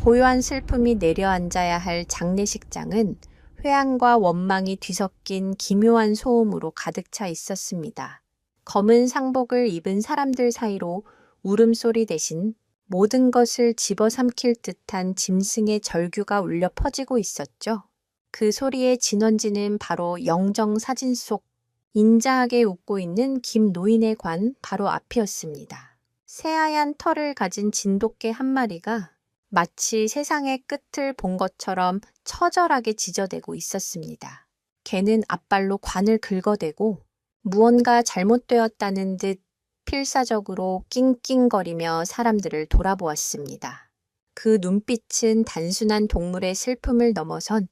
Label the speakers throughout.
Speaker 1: 고요한 슬픔이 내려앉아야 할 장례식장은 회한과 원망이 뒤섞인 기묘한 소음으로 가득 차 있었습니다. 검은 상복을 입은 사람들 사이로 울음소리 대신 모든 것을 집어삼킬 듯한 짐승의 절규가 울려 퍼지고 있었죠. 그 소리의 진원지는 바로 영정사진 속 인자하게 웃고 있는 김노인의 관 바로 앞이었습니다. 새하얀 털을 가진 진돗개 한 마리가 마치 세상의 끝을 본 것처럼 처절하게 지저대고 있었습니다. 개는 앞발로 관을 긁어대고 무언가 잘못되었다는 듯 필사적으로 낑낑거리며 사람들을 돌아보았습니다. 그 눈빛은 단순한 동물의 슬픔을 넘어선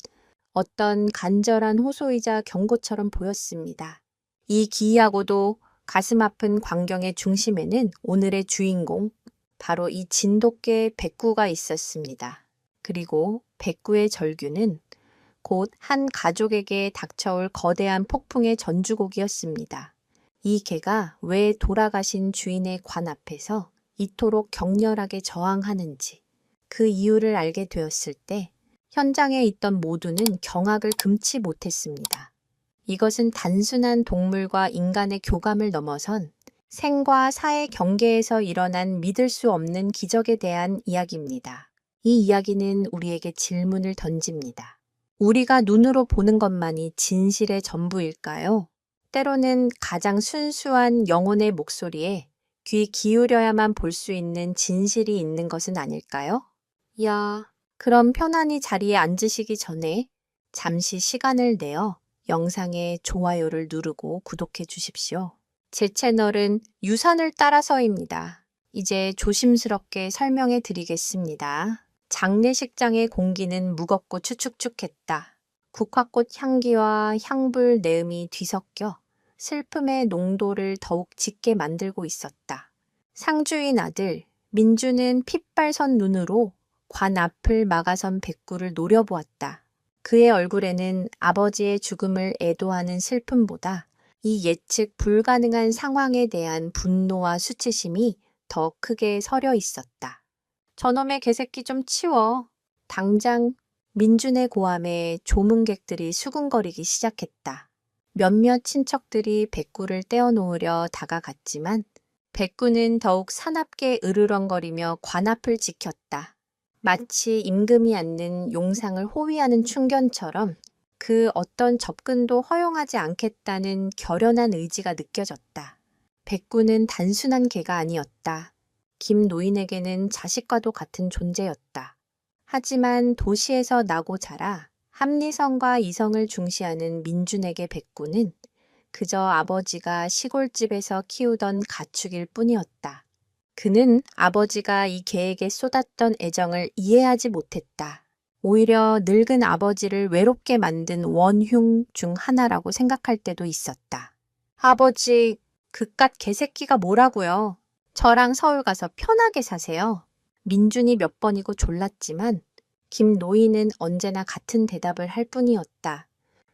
Speaker 1: 어떤 간절한 호소이자 경고처럼 보였습니다. 이 기이하고도 가슴 아픈 광경의 중심에는 오늘의 주인공, 바로 이 진돗개 백구가 있었습니다. 그리고 백구의 절규는 곧 한 가족에게 닥쳐올 거대한 폭풍의 전주곡이었습니다. 이 개가 왜 돌아가신 주인의 관 앞에서 이토록 격렬하게 저항하는지 그 이유를 알게 되었을 때 현장에 있던 모두는 경악을 금치 못했습니다. 이것은 단순한 동물과 인간의 교감을 넘어선 생과 사의 경계에서 일어난 믿을 수 없는 기적에 대한 이야기입니다. 이 이야기는 우리에게 질문을 던집니다. 우리가 눈으로 보는 것만이 진실의 전부일까요? 때로는 가장 순수한 영혼의 목소리에 귀 기울여야만 볼 수 있는 진실이 있는 것은 아닐까요? 그럼 편안히 자리에 앉으시기 전에 잠시 시간을 내어 영상에 좋아요를 누르고 구독해 주십시오. 제 채널은 유산을 따라서입니다. 이제 조심스럽게 설명해 드리겠습니다. 장례식장의 공기는 무겁고 추축축했다. 국화꽃 향기와 향불 내음이 뒤섞여 슬픔의 농도를 더욱 짙게 만들고 있었다. 상주인 아들 민주는 핏발선 눈으로 관 앞을 막아선 백구를 노려보았다. 그의 얼굴에는 아버지의 죽음을 애도하는 슬픔보다 이 예측 불가능한 상황에 대한 분노와 수치심이 더 크게 서려 있었다. 저놈의 개새끼 좀 치워. 당장 민준의 고함에 조문객들이 수군거리기 시작했다. 몇몇 친척들이 백구를 떼어놓으려 다가갔지만 백구는 더욱 사납게 으르렁거리며 관 앞을 지켰다. 마치 임금이 앉는 용상을 호위하는 충견처럼 그 어떤 접근도 허용하지 않겠다는 결연한 의지가 느껴졌다. 백구는 단순한 개가 아니었다. 김 노인에게는 자식과도 같은 존재였다. 하지만 도시에서 나고 자라 합리성과 이성을 중시하는 민준에게 백구는 그저 아버지가 시골집에서 키우던 가축일 뿐이었다. 그는 아버지가 이 개에게 쏟았던 애정을 이해하지 못했다. 오히려 늙은 아버지를 외롭게 만든 원흉 중 하나라고 생각할 때도 있었다. 아버지, 그깟 개새끼가 뭐라고요? 저랑 서울 가서 편하게 사세요. 민준이 몇 번이고 졸랐지만 김 노인은 언제나 같은 대답을 할 뿐이었다.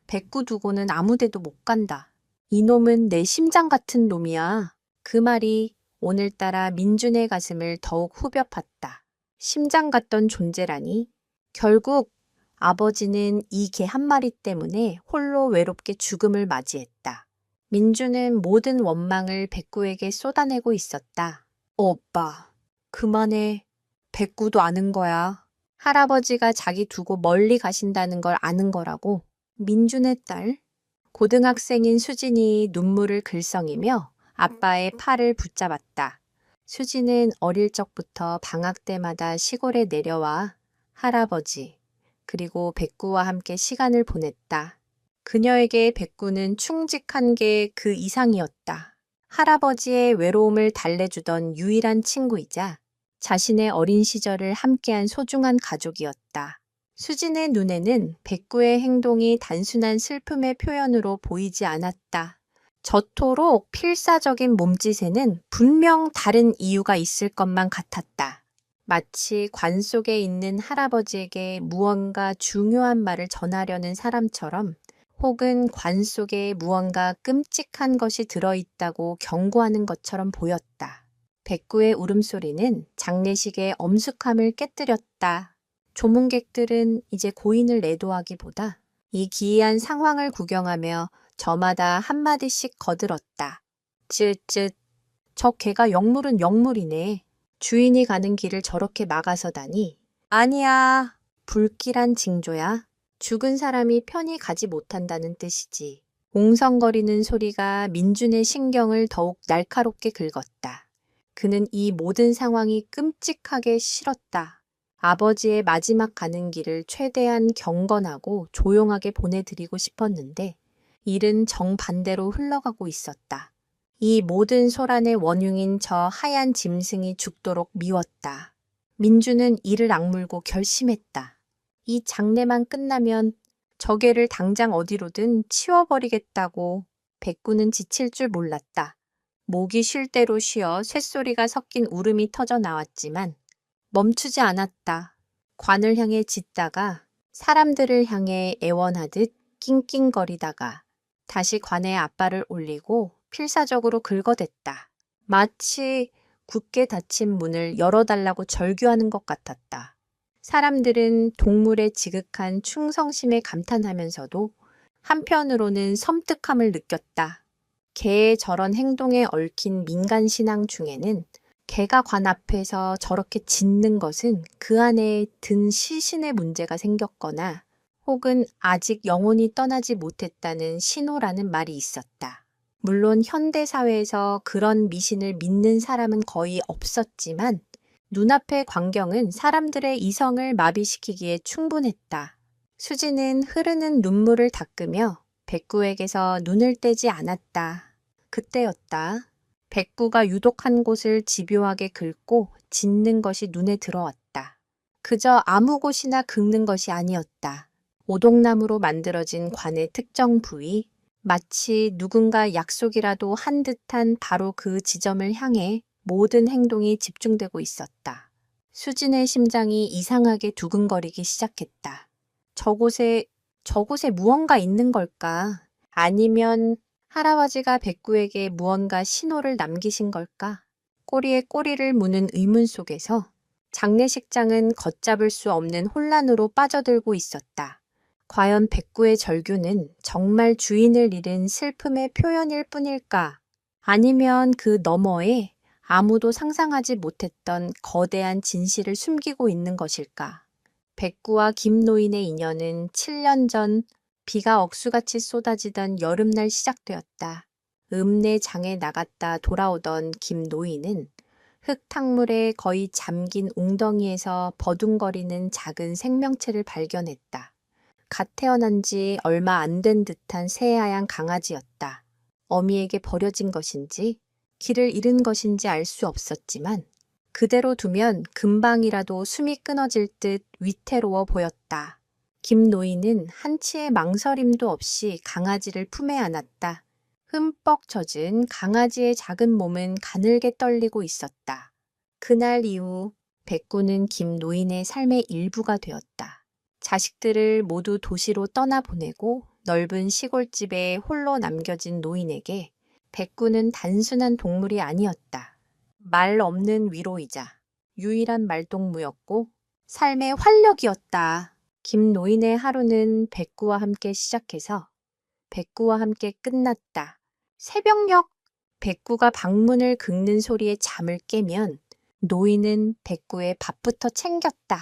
Speaker 1: 백구 두고는 아무 데도 못 간다. 이놈은 내 심장 같은 놈이야. 그 말이 오늘따라 민준의 가슴을 더욱 후벼 팠다. 심장 같던 존재라니. 결국 아버지는 이 개 한 마리 때문에 홀로 외롭게 죽음을 맞이했다. 민준은 모든 원망을 백구에게 쏟아내고 있었다. 오빠, 그만해. 백구도 아는 거야. 할아버지가 자기 두고 멀리 가신다는 걸 아는 거라고. 민준의 딸? 고등학생인 수진이 눈물을 글썽이며 아빠의 팔을 붙잡았다. 수진은 어릴 적부터 방학 때마다 시골에 내려와 할아버지, 그리고 백구와 함께 시간을 보냈다. 그녀에게 백구는 충직한 게 그 이상이었다. 할아버지의 외로움을 달래주던 유일한 친구이자 자신의 어린 시절을 함께한 소중한 가족이었다. 수진의 눈에는 백구의 행동이 단순한 슬픔의 표현으로 보이지 않았다. 저토록 필사적인 몸짓에는 분명 다른 이유가 있을 것만 같았다. 마치 관 속에 있는 할아버지에게 무언가 중요한 말을 전하려는 사람처럼, 혹은 관 속에 무언가 끔찍한 것이 들어있다고 경고하는 것처럼 보였다. 백구의 울음소리는 장례식의 엄숙함을 깨뜨렸다. 조문객들은 이제 고인을 내도하기보다 이 기이한 상황을 구경하며 저마다 한마디씩 거들었다. 쯧쯧, 저 개가 영물은 영물이네. 주인이 가는 길을 저렇게 막아서다니. 아니야, 불길한 징조야. 죽은 사람이 편히 가지 못한다는 뜻이지. 웅성거리는 소리가 민준의 신경을 더욱 날카롭게 긁었다. 그는 이 모든 상황이 끔찍하게 싫었다. 아버지의 마지막 가는 길을 최대한 경건하고 조용하게 보내드리고 싶었는데 일은 정반대로 흘러가고 있었다. 이 모든 소란의 원흉인 저 하얀 짐승이 죽도록 미웠다. 민주는 이를 악물고 결심했다. 이 장례만 끝나면 저 개를 당장 어디로든 치워버리겠다고. 백구는 지칠 줄 몰랐다. 목이 쉴 대로 쉬어 쇳소리가 섞인 울음이 터져 나왔지만 멈추지 않았다. 관을 향해 짖다가 사람들을 향해 애원하듯 낑낑거리다가 다시 관에 앞발을 올리고 필사적으로 긁어댔다. 마치 굳게 닫힌 문을 열어달라고 절규하는 것 같았다. 사람들은 동물의 지극한 충성심에 감탄하면서도 한편으로는 섬뜩함을 느꼈다. 개의 저런 행동에 얽힌 민간 신앙 중에는 개가 관 앞에서 저렇게 짖는 것은 그 안에 든 시신의 문제가 생겼거나 혹은 아직 영혼이 떠나지 못했다는 신호라는 말이 있었다. 물론 현대 사회에서 그런 미신을 믿는 사람은 거의 없었지만 눈앞의 광경은 사람들의 이성을 마비시키기에 충분했다. 수지는 흐르는 눈물을 닦으며 백구에게서 눈을 떼지 않았다. 그때였다. 백구가 유독 한 곳을 집요하게 긁고 짖는 것이 눈에 들어왔다. 그저 아무 곳이나 긁는 것이 아니었다. 오동나무로 만들어진 관의 특정 부위, 마치 누군가 약속이라도 한 듯한 바로 그 지점을 향해 모든 행동이 집중되고 있었다. 수진의 심장이 이상하게 두근거리기 시작했다. 저곳에 무언가 있는 걸까? 아니면 할아버지가 백구에게 무언가 신호를 남기신 걸까? 꼬리에 꼬리를 무는 의문 속에서 장례식장은 걷잡을 수 없는 혼란으로 빠져들고 있었다. 과연 백구의 절규는 정말 주인을 잃은 슬픔의 표현일 뿐일까? 아니면 그 너머에 아무도 상상하지 못했던 거대한 진실을 숨기고 있는 것일까? 백구와 김노인의 인연은 7년 전 비가 억수같이 쏟아지던 여름날 시작되었다. 읍내장에 나갔다 돌아오던 김노인은 흙탕물에 거의 잠긴 웅덩이에서 버둥거리는 작은 생명체를 발견했다. 갓 태어난 지 얼마 안 된 듯한 새하얀 강아지였다. 어미에게 버려진 것인지 길을 잃은 것인지 알 수 없었지만 그대로 두면 금방이라도 숨이 끊어질 듯 위태로워 보였다. 김노인은 한치의 망설임도 없이 강아지를 품에 안았다. 흠뻑 젖은 강아지의 작은 몸은 가늘게 떨리고 있었다. 그날 이후 백구는 김노인의 삶의 일부가 되었다. 자식들을 모두 도시로 떠나보내고 넓은 시골집에 홀로 남겨진 노인에게 백구는 단순한 동물이 아니었다. 말 없는 위로이자 유일한 말동무였고 삶의 활력이었다. 김노인의 하루는 백구와 함께 시작해서 백구와 함께 끝났다. 새벽녘 백구가 방문을 긁는 소리에 잠을 깨면 노인은 백구의 밥부터 챙겼다.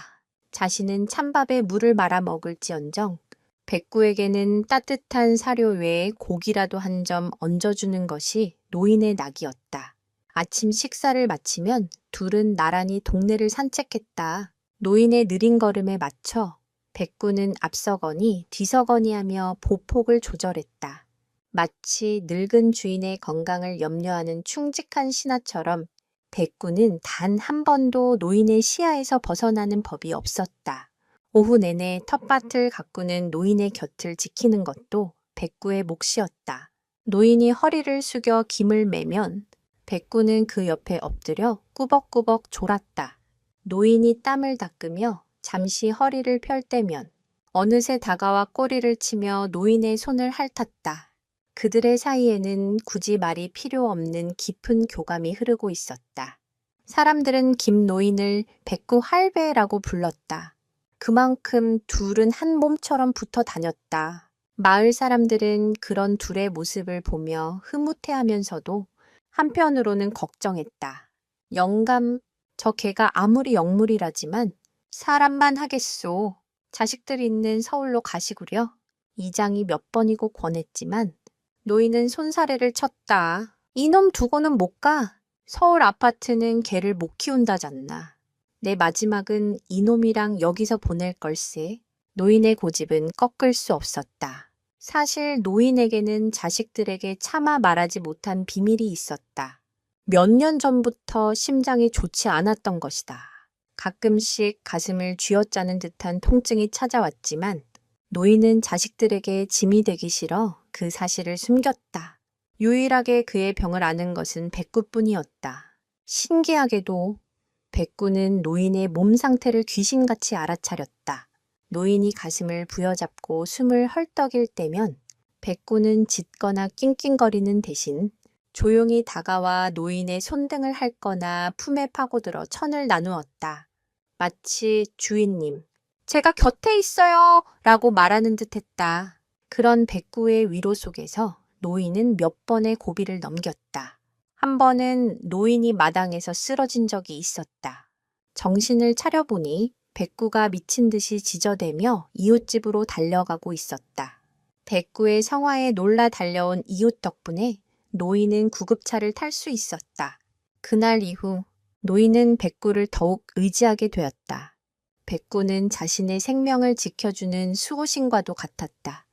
Speaker 1: 자신은 찬밥에 물을 말아 먹을지언정 백구에게는 따뜻한 사료 외에 고기라도 한 점 얹어주는 것이 노인의 낙이었다. 아침 식사를 마치면 둘은 나란히 동네를 산책했다. 노인의 느린 걸음에 맞춰 백구는 앞서거니 뒤서거니 하며 보폭을 조절했다. 마치 늙은 주인의 건강을 염려하는 충직한 신하처럼 백구는 단 한 번도 노인의 시야에서 벗어나는 법이 없었다. 오후 내내 텃밭을 가꾸는 노인의 곁을 지키는 것도 백구의 몫이었다. 노인이 허리를 숙여 김을 매면 백구는 그 옆에 엎드려 꾸벅꾸벅 졸았다. 노인이 땀을 닦으며 잠시 허리를 펼 때면 어느새 다가와 꼬리를 치며 노인의 손을 핥았다. 그들의 사이에는 굳이 말이 필요 없는 깊은 교감이 흐르고 있었다. 사람들은 김노인을 백구 할배라고 불렀다. 그만큼 둘은 한 몸처럼 붙어 다녔다. 마을 사람들은 그런 둘의 모습을 보며 흐뭇해하면서도 한편으로는 걱정했다. 영감, 저 개가 아무리 영물이라지만 사람만 하겠소. 자식들 있는 서울로 가시구려. 이장이 몇 번이고 권했지만 노인은 손사래를 쳤다. 이놈 두고는 못 가. 서울 아파트는 개를 못 키운다잖나. 내 마지막은 이놈이랑 여기서 보낼 걸세. 노인의 고집은 꺾을 수 없었다. 사실 노인에게는 자식들에게 차마 말하지 못한 비밀이 있었다. 몇 년 전부터 심장이 좋지 않았던 것이다. 가끔씩 가슴을 쥐어짜는 듯한 통증이 찾아왔지만 노인은 자식들에게 짐이 되기 싫어 그 사실을 숨겼다. 유일하게 그의 병을 아는 것은 백구뿐이었다. 신기하게도 백구는 노인의 몸 상태를 귀신같이 알아차렸다. 노인이 가슴을 부여잡고 숨을 헐떡일 때면 백구는 짖거나 낑낑거리는 대신 조용히 다가와 노인의 손등을 핥거나 품에 파고들어 천을 나누었다. 마치 주인님, 제가 곁에 있어요 라고 말하는 듯 했다. 그런 백구의 위로 속에서 노인은 몇 번의 고비를 넘겼다. 한 번은 노인이 마당에서 쓰러진 적이 있었다. 정신을 차려보니 백구가 미친 듯이 지저대며 이웃집으로 달려가고 있었다. 백구의 성화에 놀라 달려온 이웃 덕분에 노인은 구급차를 탈 수 있었다. 그날 이후 노인은 백구를 더욱 의지하게 되었다. 백구는 자신의 생명을 지켜주는 수호신과도 같았다.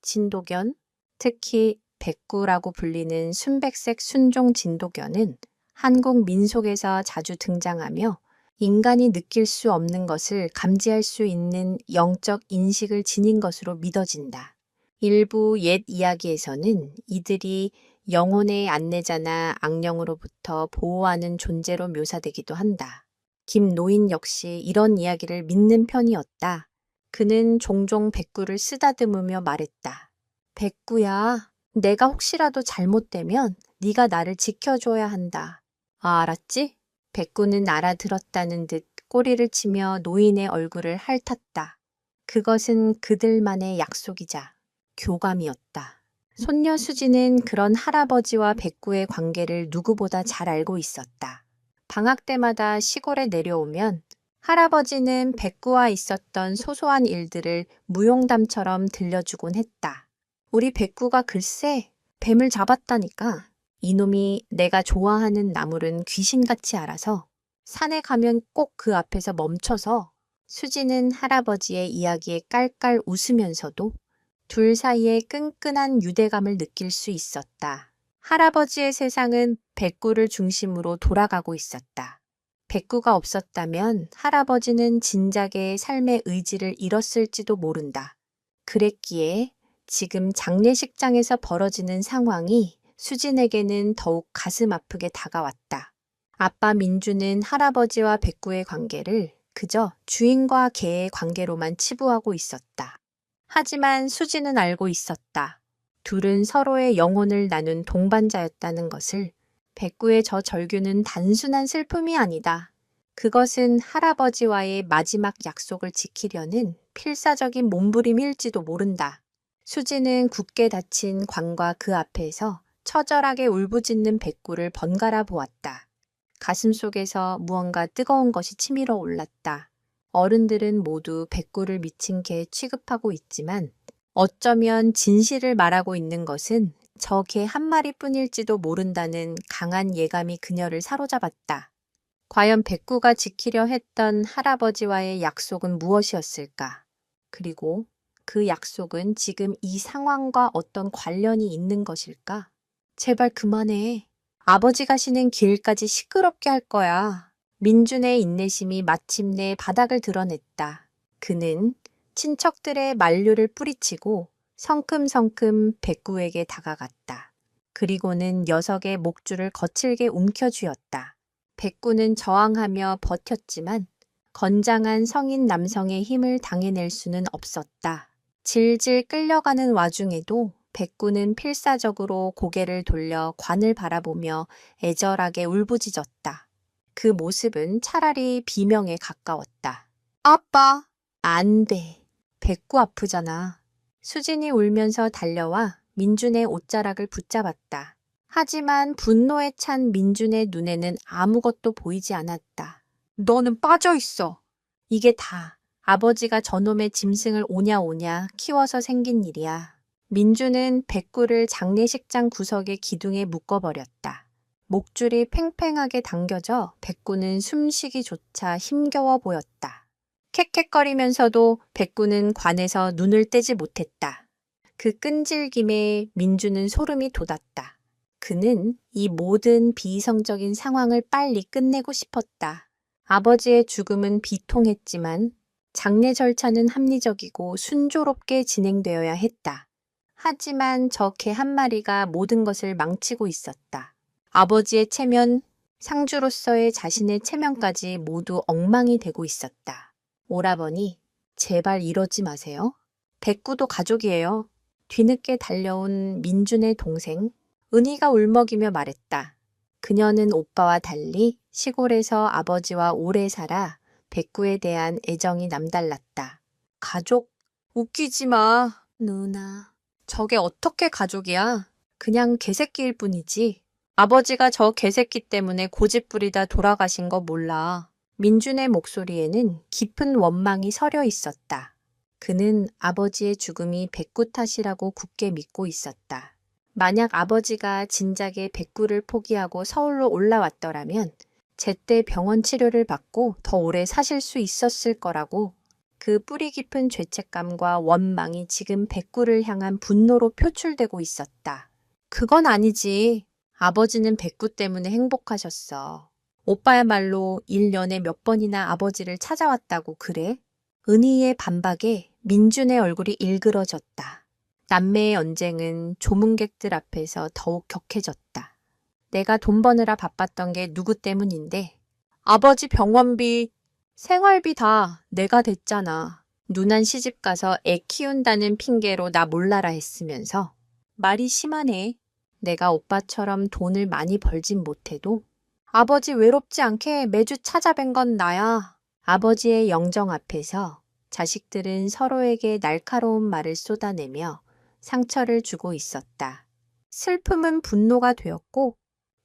Speaker 1: 진도견, 특히 백구라고 불리는 순백색 순종 진도견은 한국 민속에서 자주 등장하며 인간이 느낄 수 없는 것을 감지할 수 있는 영적 인식을 지닌 것으로 믿어진다. 일부 옛 이야기에서는 이들이 영혼의 안내자나 악령으로부터 보호하는 존재로 묘사되기도 한다. 김노인 역시 이런 이야기를 믿는 편이었다. 그는 종종 백구를 쓰다듬으며 말했다. 백구야, 내가 혹시라도 잘못되면 네가 나를 지켜줘야 한다. 아, 알았지? 백구는 알아들었다는 듯 꼬리를 치며 노인의 얼굴을 핥았다. 그것은 그들만의 약속이자 교감이었다. 손녀 수지는 그런 할아버지와 백구의 관계를 누구보다 잘 알고 있었다. 방학 때마다 시골에 내려오면 할아버지는 백구와 있었던 소소한 일들을 무용담처럼 들려주곤 했다. 우리 백구가 글쎄 뱀을 잡았다니까. 이놈이 내가 좋아하는 나물은 귀신같이 알아서 산에 가면 꼭 그 앞에서 멈춰서 수지는 할아버지의 이야기에 깔깔 웃으면서도 둘 사이에 끈끈한 유대감을 느낄 수 있었다. 할아버지의 세상은 백구를 중심으로 돌아가고 있었다. 백구가 없었다면 할아버지는 진작에 삶의 의지를 잃었을지도 모른다. 그랬기에 지금 장례식장에서 벌어지는 상황이 수진에게는 더욱 가슴 아프게 다가왔다. 아빠 민주는 할아버지와 백구의 관계를 그저 주인과 개의 관계로만 치부하고 있었다. 하지만 수진은 알고 있었다. 둘은 서로의 영혼을 나눈 동반자였다는 것을. 백구의 저 절규는 단순한 슬픔이 아니다. 그것은 할아버지와의 마지막 약속을 지키려는 필사적인 몸부림일지도 모른다. 수진은 굳게 닫힌 관과 그 앞에서 처절하게 울부짖는 백구를 번갈아 보았다. 가슴속에서 무언가 뜨거운 것이 치밀어 올랐다. 어른들은 모두 백구를 미친 개 취급하고 있지만 어쩌면 진실을 말하고 있는 것은 저 개 한 마리뿐일지도 모른다는 강한 예감이 그녀를 사로잡았다. 과연 백구가 지키려 했던 할아버지와의 약속은 무엇이었을까? 그리고 그 약속은 지금 이 상황과 어떤 관련이 있는 것일까? 제발 그만해. 아버지 가시는 길까지 시끄럽게 할 거야. 민준의 인내심이 마침내 바닥을 드러냈다. 그는 친척들의 만류를 뿌리치고 성큼성큼 백구에게 다가갔다. 그리고는 녀석의 목줄을 거칠게 움켜쥐었다. 백구는 저항하며 버텼지만 건장한 성인 남성의 힘을 당해낼 수는 없었다. 질질 끌려가는 와중에도 백구는 필사적으로 고개를 돌려 관을 바라보며 애절하게 울부짖었다. 그 모습은 차라리 비명에 가까웠다. 아빠! 안 돼. 백구 아프잖아. 수진이 울면서 달려와 민준의 옷자락을 붙잡았다. 하지만 분노에 찬 민준의 눈에는 아무것도 보이지 않았다. 너는 빠져 있어. 이게 다 아버지가 저놈의 짐승을 오냐 키워서 생긴 일이야. 민준은 백구를 장례식장 구석의 기둥에 묶어버렸다. 목줄이 팽팽하게 당겨져 백구는 숨쉬기조차 힘겨워 보였다. 캑캑거리면서도 백구는 관에서 눈을 떼지 못했다. 그 끈질김에 민준은 소름이 돋았다. 그는 이 모든 비이성적인 상황을 빨리 끝내고 싶었다. 아버지의 죽음은 비통했지만 장례 절차는 합리적이고 순조롭게 진행되어야 했다. 하지만 저 개 한 마리가 모든 것을 망치고 있었다. 아버지의 체면, 상주로서의 자신의 체면까지 모두 엉망이 되고 있었다. 오라버니, 제발 이러지 마세요. 백구도 가족이에요. 뒤늦게 달려온 민준의 동생, 은희가 울먹이며 말했다. 그녀는 오빠와 달리 시골에서 아버지와 오래 살아 백구에 대한 애정이 남달랐다. 가족? 웃기지 마, 누나. 저게 어떻게 가족이야? 그냥 개새끼일 뿐이지. 아버지가 저 개새끼 때문에 고집부리다 돌아가신 거 몰라. 민준의 목소리에는 깊은 원망이 서려 있었다. 그는 아버지의 죽음이 백구 탓이라고 굳게 믿고 있었다. 만약 아버지가 진작에 백구를 포기하고 서울로 올라왔더라면 제때 병원 치료를 받고 더 오래 사실 수 있었을 거라고. 그 뿌리 깊은 죄책감과 원망이 지금 백구를 향한 분노로 표출되고 있었다. 그건 아니지. 아버지는 백구 때문에 행복하셨어. 오빠야말로 1년에 몇 번이나 아버지를 찾아왔다고 그래? 은희의 반박에 민준의 얼굴이 일그러졌다. 남매의 언쟁은 조문객들 앞에서 더욱 격해졌다. 내가 돈 버느라 바빴던 게 누구 때문인데? 아버지 병원비, 생활비 다 내가 댔잖아. 누난 시집 가서 애 키운다는 핑계로 나 몰라라 했으면서. 말이 심하네. 내가 오빠처럼 돈을 많이 벌진 못해도 아버지 외롭지 않게 매주 찾아뵌 건 나야. 아버지의 영정 앞에서 자식들은 서로에게 날카로운 말을 쏟아내며 상처를 주고 있었다. 슬픔은 분노가 되었고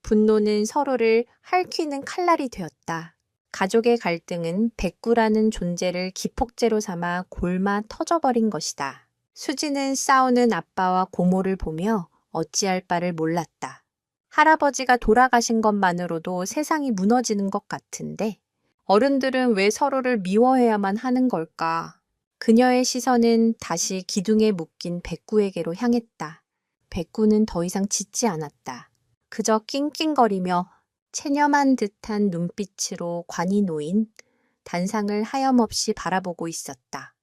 Speaker 1: 분노는 서로를 핥히는 칼날이 되었다. 가족의 갈등은 백구라는 존재를 기폭제로 삼아 골마 터져버린 것이다. 수지는 싸우는 아빠와 고모를 보며 어찌할 바를 몰랐다. 할아버지가 돌아가신 것만으로도 세상이 무너지는 것 같은데 어른들은 왜 서로를 미워해야만 하는 걸까? 그녀의 시선은 다시 기둥에 묶인 백구에게로 향했다. 백구는 더 이상 짖지 않았다. 그저 낑낑거리며 체념한 듯한 눈빛으로 관이 놓인 단상을 하염없이 바라보고 있었다.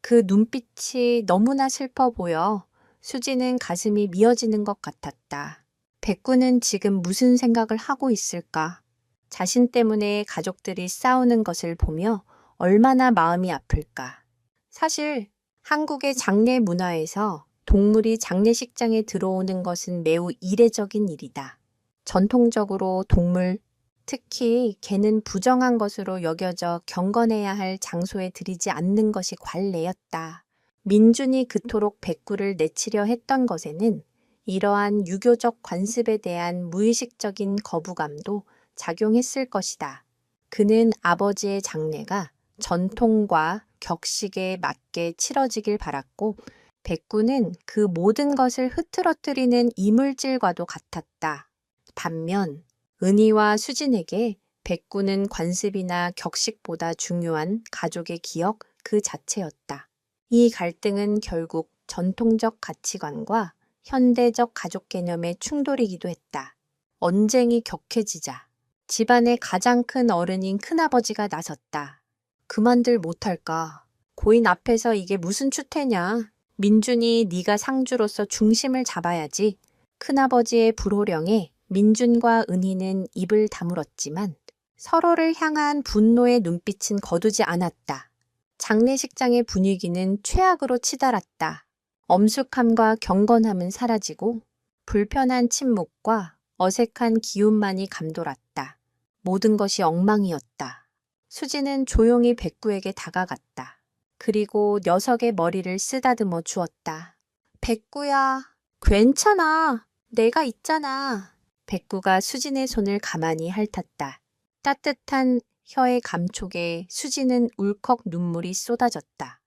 Speaker 1: 그 눈빛이 너무나 슬퍼 보여 수지는 가슴이 미어지는 것 같았다. 백구는 지금 무슨 생각을 하고 있을까? 자신 때문에 가족들이 싸우는 것을 보며 얼마나 마음이 아플까? 사실 한국의 장례 문화에서 동물이 장례식장에 들어오는 것은 매우 이례적인 일이다. 전통적으로 동물, 특히 개는 부정한 것으로 여겨져 경건해야 할 장소에 들이지 않는 것이 관례였다. 민준이 그토록 백구를 내치려 했던 것에는 이러한 유교적 관습에 대한 무의식적인 거부감도 작용했을 것이다. 그는 아버지의 장례가 전통과 격식에 맞게 치러지길 바랐고 백구는 그 모든 것을 흐트러뜨리는 이물질과도 같았다. 반면 은희와 수진에게 백구는 관습이나 격식보다 중요한 가족의 기억 그 자체였다. 이 갈등은 결국 전통적 가치관과 현대적 가족 개념의 충돌이기도 했다. 언쟁이 격해지자 집안의 가장 큰 어른인 큰아버지가 나섰다. 그만들 못할까? 고인 앞에서 이게 무슨 추태냐? 민준이 네가 상주로서 중심을 잡아야지. 큰아버지의 불호령에 민준과 은희는 입을 다물었지만 서로를 향한 분노의 눈빛은 거두지 않았다. 장례식장의 분위기는 최악으로 치달았다. 엄숙함과 경건함은 사라지고 불편한 침묵과 어색한 기운만이 감돌았다. 모든 것이 엉망이었다. 수지는 조용히 백구에게 다가갔다. 그리고 녀석의 머리를 쓰다듬어 주었다. 백구야, 괜찮아. 내가 있잖아. 백구가 수진의 손을 가만히 핥았다. 따뜻한 혀의 감촉에 수진은 울컥 눈물이 쏟아졌다.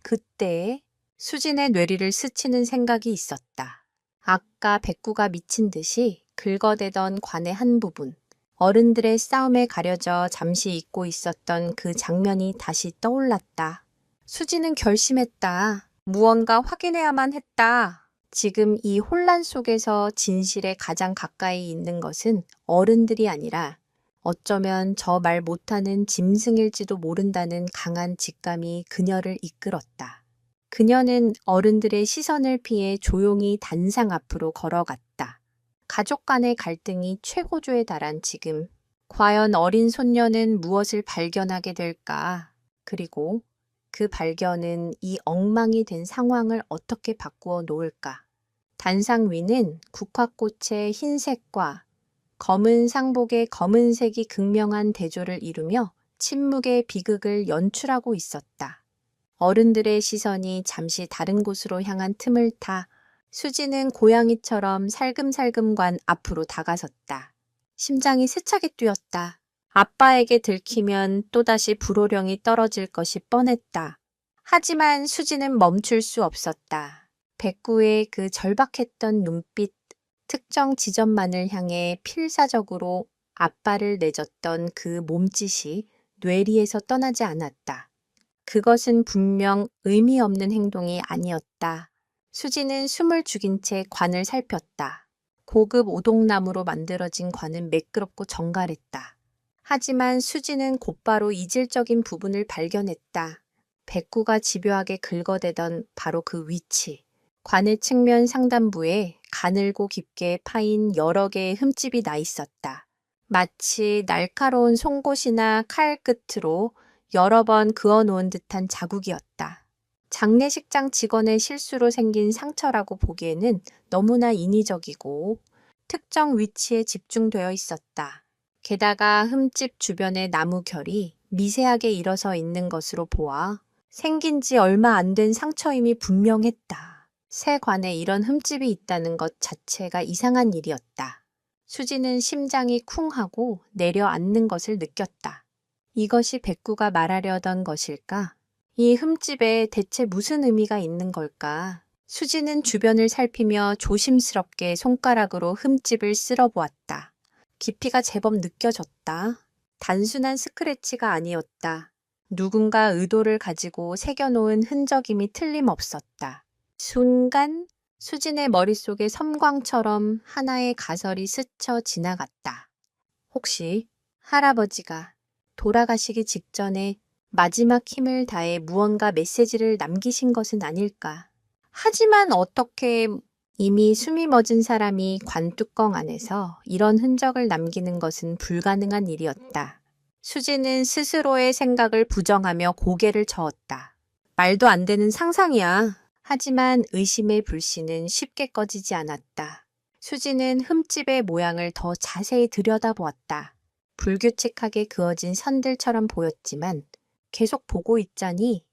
Speaker 1: 그때 수진의 뇌리를 스치는 생각이 있었다. 아까 백구가 미친 듯이 긁어대던 관의 한 부분, 어른들의 싸움에 가려져 잠시 잊고 있었던 그 장면이 다시 떠올랐다. 수진은 결심했다. 무언가 확인해야만 했다. 지금 이 혼란 속에서 진실에 가장 가까이 있는 것은 어른들이 아니라 어쩌면 저 말 못하는 짐승일지도 모른다는 강한 직감이 그녀를 이끌었다. 그녀는 어른들의 시선을 피해 조용히 단상 앞으로 걸어갔다. 가족 간의 갈등이 최고조에 달한 지금, 과연 어린 손녀는 무엇을 발견하게 될까? 그리고 그 발견은 이 엉망이 된 상황을 어떻게 바꾸어 놓을까? 단상 위는 국화꽃의 흰색과 검은 상복의 검은색이 극명한 대조를 이루며 침묵의 비극을 연출하고 있었다. 어른들의 시선이 잠시 다른 곳으로 향한 틈을 타 수지는 고양이처럼 살금살금관 앞으로 다가섰다. 심장이 세차게 뛰었다. 아빠에게 들키면 또다시 불호령이 떨어질 것이 뻔했다. 하지만 수지는 멈출 수 없었다. 백구의 그 절박했던 눈빛, 특정 지점만을 향해 필사적으로 앞발을 내줬던 그 몸짓이 뇌리에서 떠나지 않았다. 그것은 분명 의미 없는 행동이 아니었다. 수지는 숨을 죽인 채 관을 살폈다. 고급 오동나무로 만들어진 관은 매끄럽고 정갈했다. 하지만 수지는 곧바로 이질적인 부분을 발견했다. 백구가 집요하게 긁어대던 바로 그 위치. 관의 측면 상단부에 가늘고 깊게 파인 여러 개의 흠집이 나 있었다. 마치 날카로운 송곳이나 칼 끝으로 여러 번 그어놓은 듯한 자국이었다. 장례식장 직원의 실수로 생긴 상처라고 보기에는 너무나 인위적이고 특정 위치에 집중되어 있었다. 게다가 흠집 주변의 나무 결이 미세하게 일어서 있는 것으로 보아 생긴 지 얼마 안 된 상처임이 분명했다. 새 관에 이런 흠집이 있다는 것 자체가 이상한 일이었다. 수지는 심장이 쿵 하고 내려앉는 것을 느꼈다. 이것이 백구가 말하려던 것일까? 이 흠집에 대체 무슨 의미가 있는 걸까? 수지는 주변을 살피며 조심스럽게 손가락으로 흠집을 쓸어보았다. 깊이가 제법 느껴졌다. 단순한 스크래치가 아니었다. 누군가 의도를 가지고 새겨놓은 흔적임이 틀림없었다. 순간 수진의 머릿속에 섬광처럼 하나의 가설이 스쳐 지나갔다. 혹시 할아버지가 돌아가시기 직전에 마지막 힘을 다해 무언가 메시지를 남기신 것은 아닐까? 하지만 어떻게 이미 숨이 멎은 사람이 관뚜껑 안에서 이런 흔적을 남기는 것은 불가능한 일이었다. 수지는 스스로의 생각을 부정하며 고개를 저었다. 말도 안 되는 상상이야. 하지만 의심의 불씨는 쉽게 꺼지지 않았다. 수지는 흠집의 모양을 더 자세히 들여다보았다. 불규칙하게 그어진 선들처럼 보였지만 계속 보고 있자니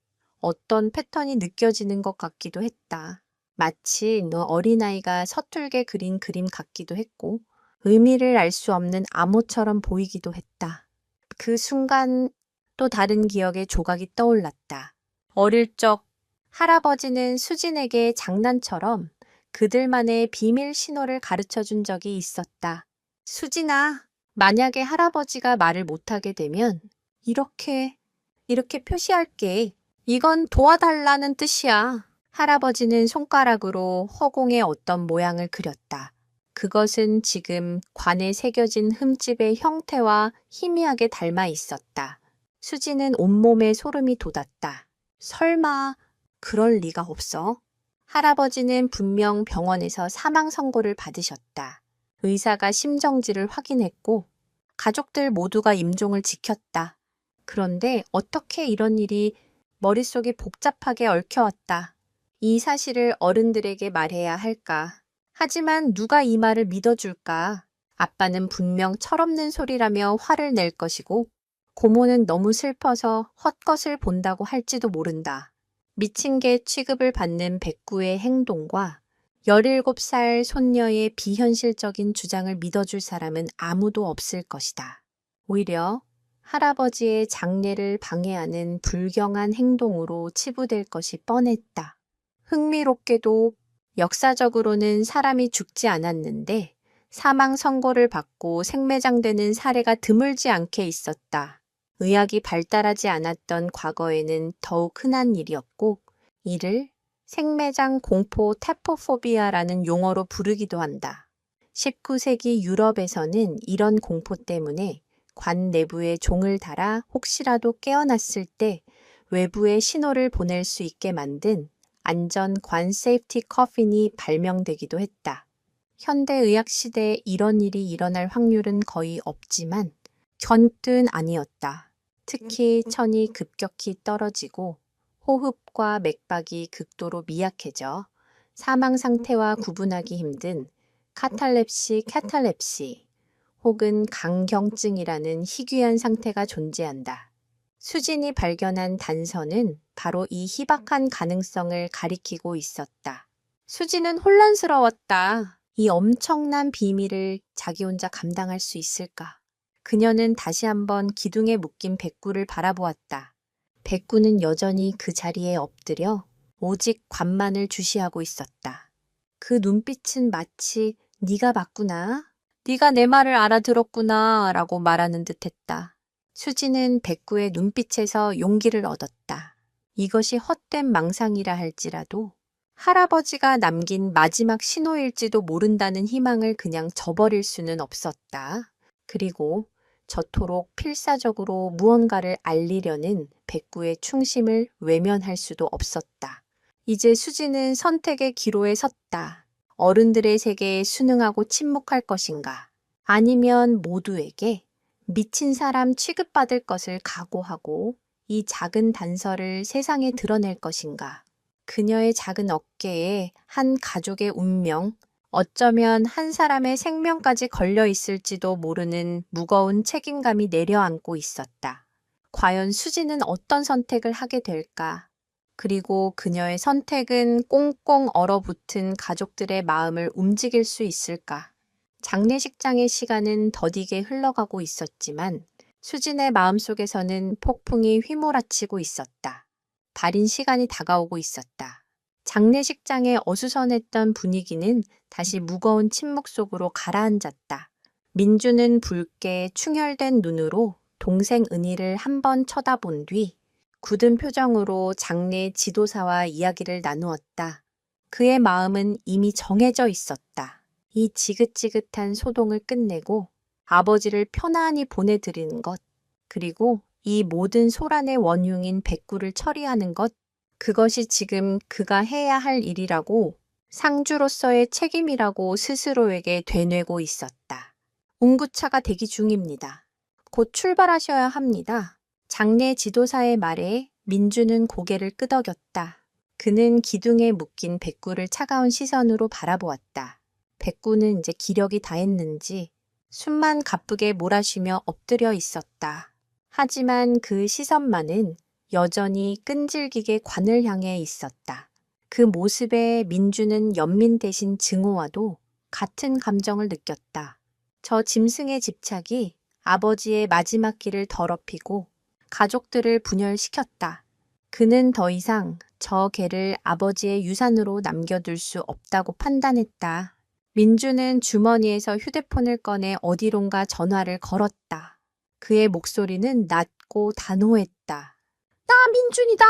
Speaker 1: 어떤 패턴이 느껴지는 것 같기도 했다. 마치 너 어린아이가 서툴게 그린 그림 같기도 했고 의미를 알 수 없는 암호처럼 보이기도 했다. 그 순간 또 다른 기억의 조각이 떠올랐다. 어릴 적 할아버지는 수진에게 장난처럼 그들만의 비밀 신호를 가르쳐 준 적이 있었다. 수진아, 만약에 할아버지가 말을 못하게 되면 이렇게 표시할게. 이건 도와달라는 뜻이야. 할아버지는 손가락으로 허공에 어떤 모양을 그렸다. 그것은 지금 관에 새겨진 흠집의 형태와 희미하게 닮아 있었다. 수지는 온몸에 소름이 돋았다. 설마 그럴 리가 없어? 할아버지는 분명 병원에서 사망 선고를 받으셨다. 의사가 심정지를 확인했고 가족들 모두가 임종을 지켰다. 그런데 어떻게 이런 일이 머릿속에 복잡하게 얽혀왔다. 이 사실을 어른들에게 말해야 할까? 하지만 누가 이 말을 믿어줄까? 아빠는 분명 철없는 소리라며 화를 낼 것이고 고모는 너무 슬퍼서 헛것을 본다고 할지도 모른다. 미친 개 취급을 받는 백구의 행동과 17살 손녀의 비현실적인 주장을 믿어줄 사람은 아무도 없을 것이다. 오히려 할아버지의 장례를 방해하는 불경한 행동으로 치부될 것이 뻔했다. 흥미롭게도 역사적으로는 사람이 죽지 않았는데 사망 선고를 받고 생매장되는 사례가 드물지 않게 있었다. 의학이 발달하지 않았던 과거에는 더욱 흔한 일이었고 이를 생매장 공포 테포포비아라는 용어로 부르기도 한다. 19세기 유럽에서는 이런 공포 때문에 관 내부에 종을 달아 혹시라도 깨어났을 때 외부에 신호를 보낼 수 있게 만든 안전 관 세이프티 커핀이 발명되기도 했다. 현대의학 시대에 이런 일이 일어날 확률은 거의 없지만 견뜬 아니었다. 특히 천이 급격히 떨어지고 호흡과 맥박이 극도로 미약해져 사망 상태와 구분하기 힘든 카탈랩시 혹은 강경증이라는 희귀한 상태가 존재한다. 수진이 발견한 단서는 바로 이 희박한 가능성을 가리키고 있었다. 수진은 혼란스러웠다. 이 엄청난 비밀을 자기 혼자 감당할 수 있을까? 그녀는 다시 한번 기둥에 묶인 백구를 바라보았다. 백구는 여전히 그 자리에 엎드려 오직 관만을 주시하고 있었다. 그 눈빛은 마치 네가 맞구나. 네가 내 말을 알아들었구나 라고 말하는 듯했다. 수지는 백구의 눈빛에서 용기를 얻었다. 이것이 헛된 망상이라 할지라도 할아버지가 남긴 마지막 신호일지도 모른다는 희망을 그냥 저버릴 수는 없었다. 그리고 저토록 필사적으로 무언가를 알리려는 백구의 충심을 외면할 수도 없었다. 이제 수지는 선택의 기로에 섰다. 어른들의 세계에 순응하고 침묵할 것인가? 아니면 모두에게 미친 사람 취급받을 것을 각오하고 이 작은 단서를 세상에 드러낼 것인가? 그녀의 작은 어깨에 한 가족의 운명, 어쩌면 한 사람의 생명까지 걸려 있을지도 모르는 무거운 책임감이 내려앉고 있었다. 과연 수지는 어떤 선택을 하게 될까? 그리고 그녀의 선택은 꽁꽁 얼어붙은 가족들의 마음을 움직일 수 있을까? 장례식장의 시간은 더디게 흘러가고 있었지만 수진의 마음속에서는 폭풍이 휘몰아치고 있었다. 발인 시간이 다가오고 있었다. 장례식장의 어수선했던 분위기는 다시 무거운 침묵 속으로 가라앉았다. 민주는 붉게 충혈된 눈으로 동생 은희를 한번 쳐다본 뒤 굳은 표정으로 장례 지도사와 이야기를 나누었다. 그의 마음은 이미 정해져 있었다. 이 지긋지긋한 소동을 끝내고 아버지를 편안히 보내드리는 것, 그리고 이 모든 소란의 원흉인 백구를 처리하는 것, 그것이 지금 그가 해야 할 일이라고 상주로서의 책임이라고 스스로에게 되뇌고 있었다. 운구차가 대기 중입니다. 곧 출발하셔야 합니다. 장례 지도사의 말에 민주는 고개를 끄덕였다. 그는 기둥에 묶인 백구를 차가운 시선으로 바라보았다. 백구는 이제 기력이 다했는지 숨만 가쁘게 몰아쉬며 엎드려 있었다. 하지만 그 시선만은 여전히 끈질기게 관을 향해 있었다. 그 모습에 민주는 연민 대신 증오와도 같은 감정을 느꼈다. 저 짐승의 집착이 아버지의 마지막 길을 더럽히고 가족들을 분열시켰다. 그는 더 이상 저 개를 아버지의 유산으로 남겨둘 수 없다고 판단했다. 민주는 주머니에서 휴대폰을 꺼내 어디론가 전화를 걸었다. 그의 목소리는 낮고 단호했다. 나 민준이다.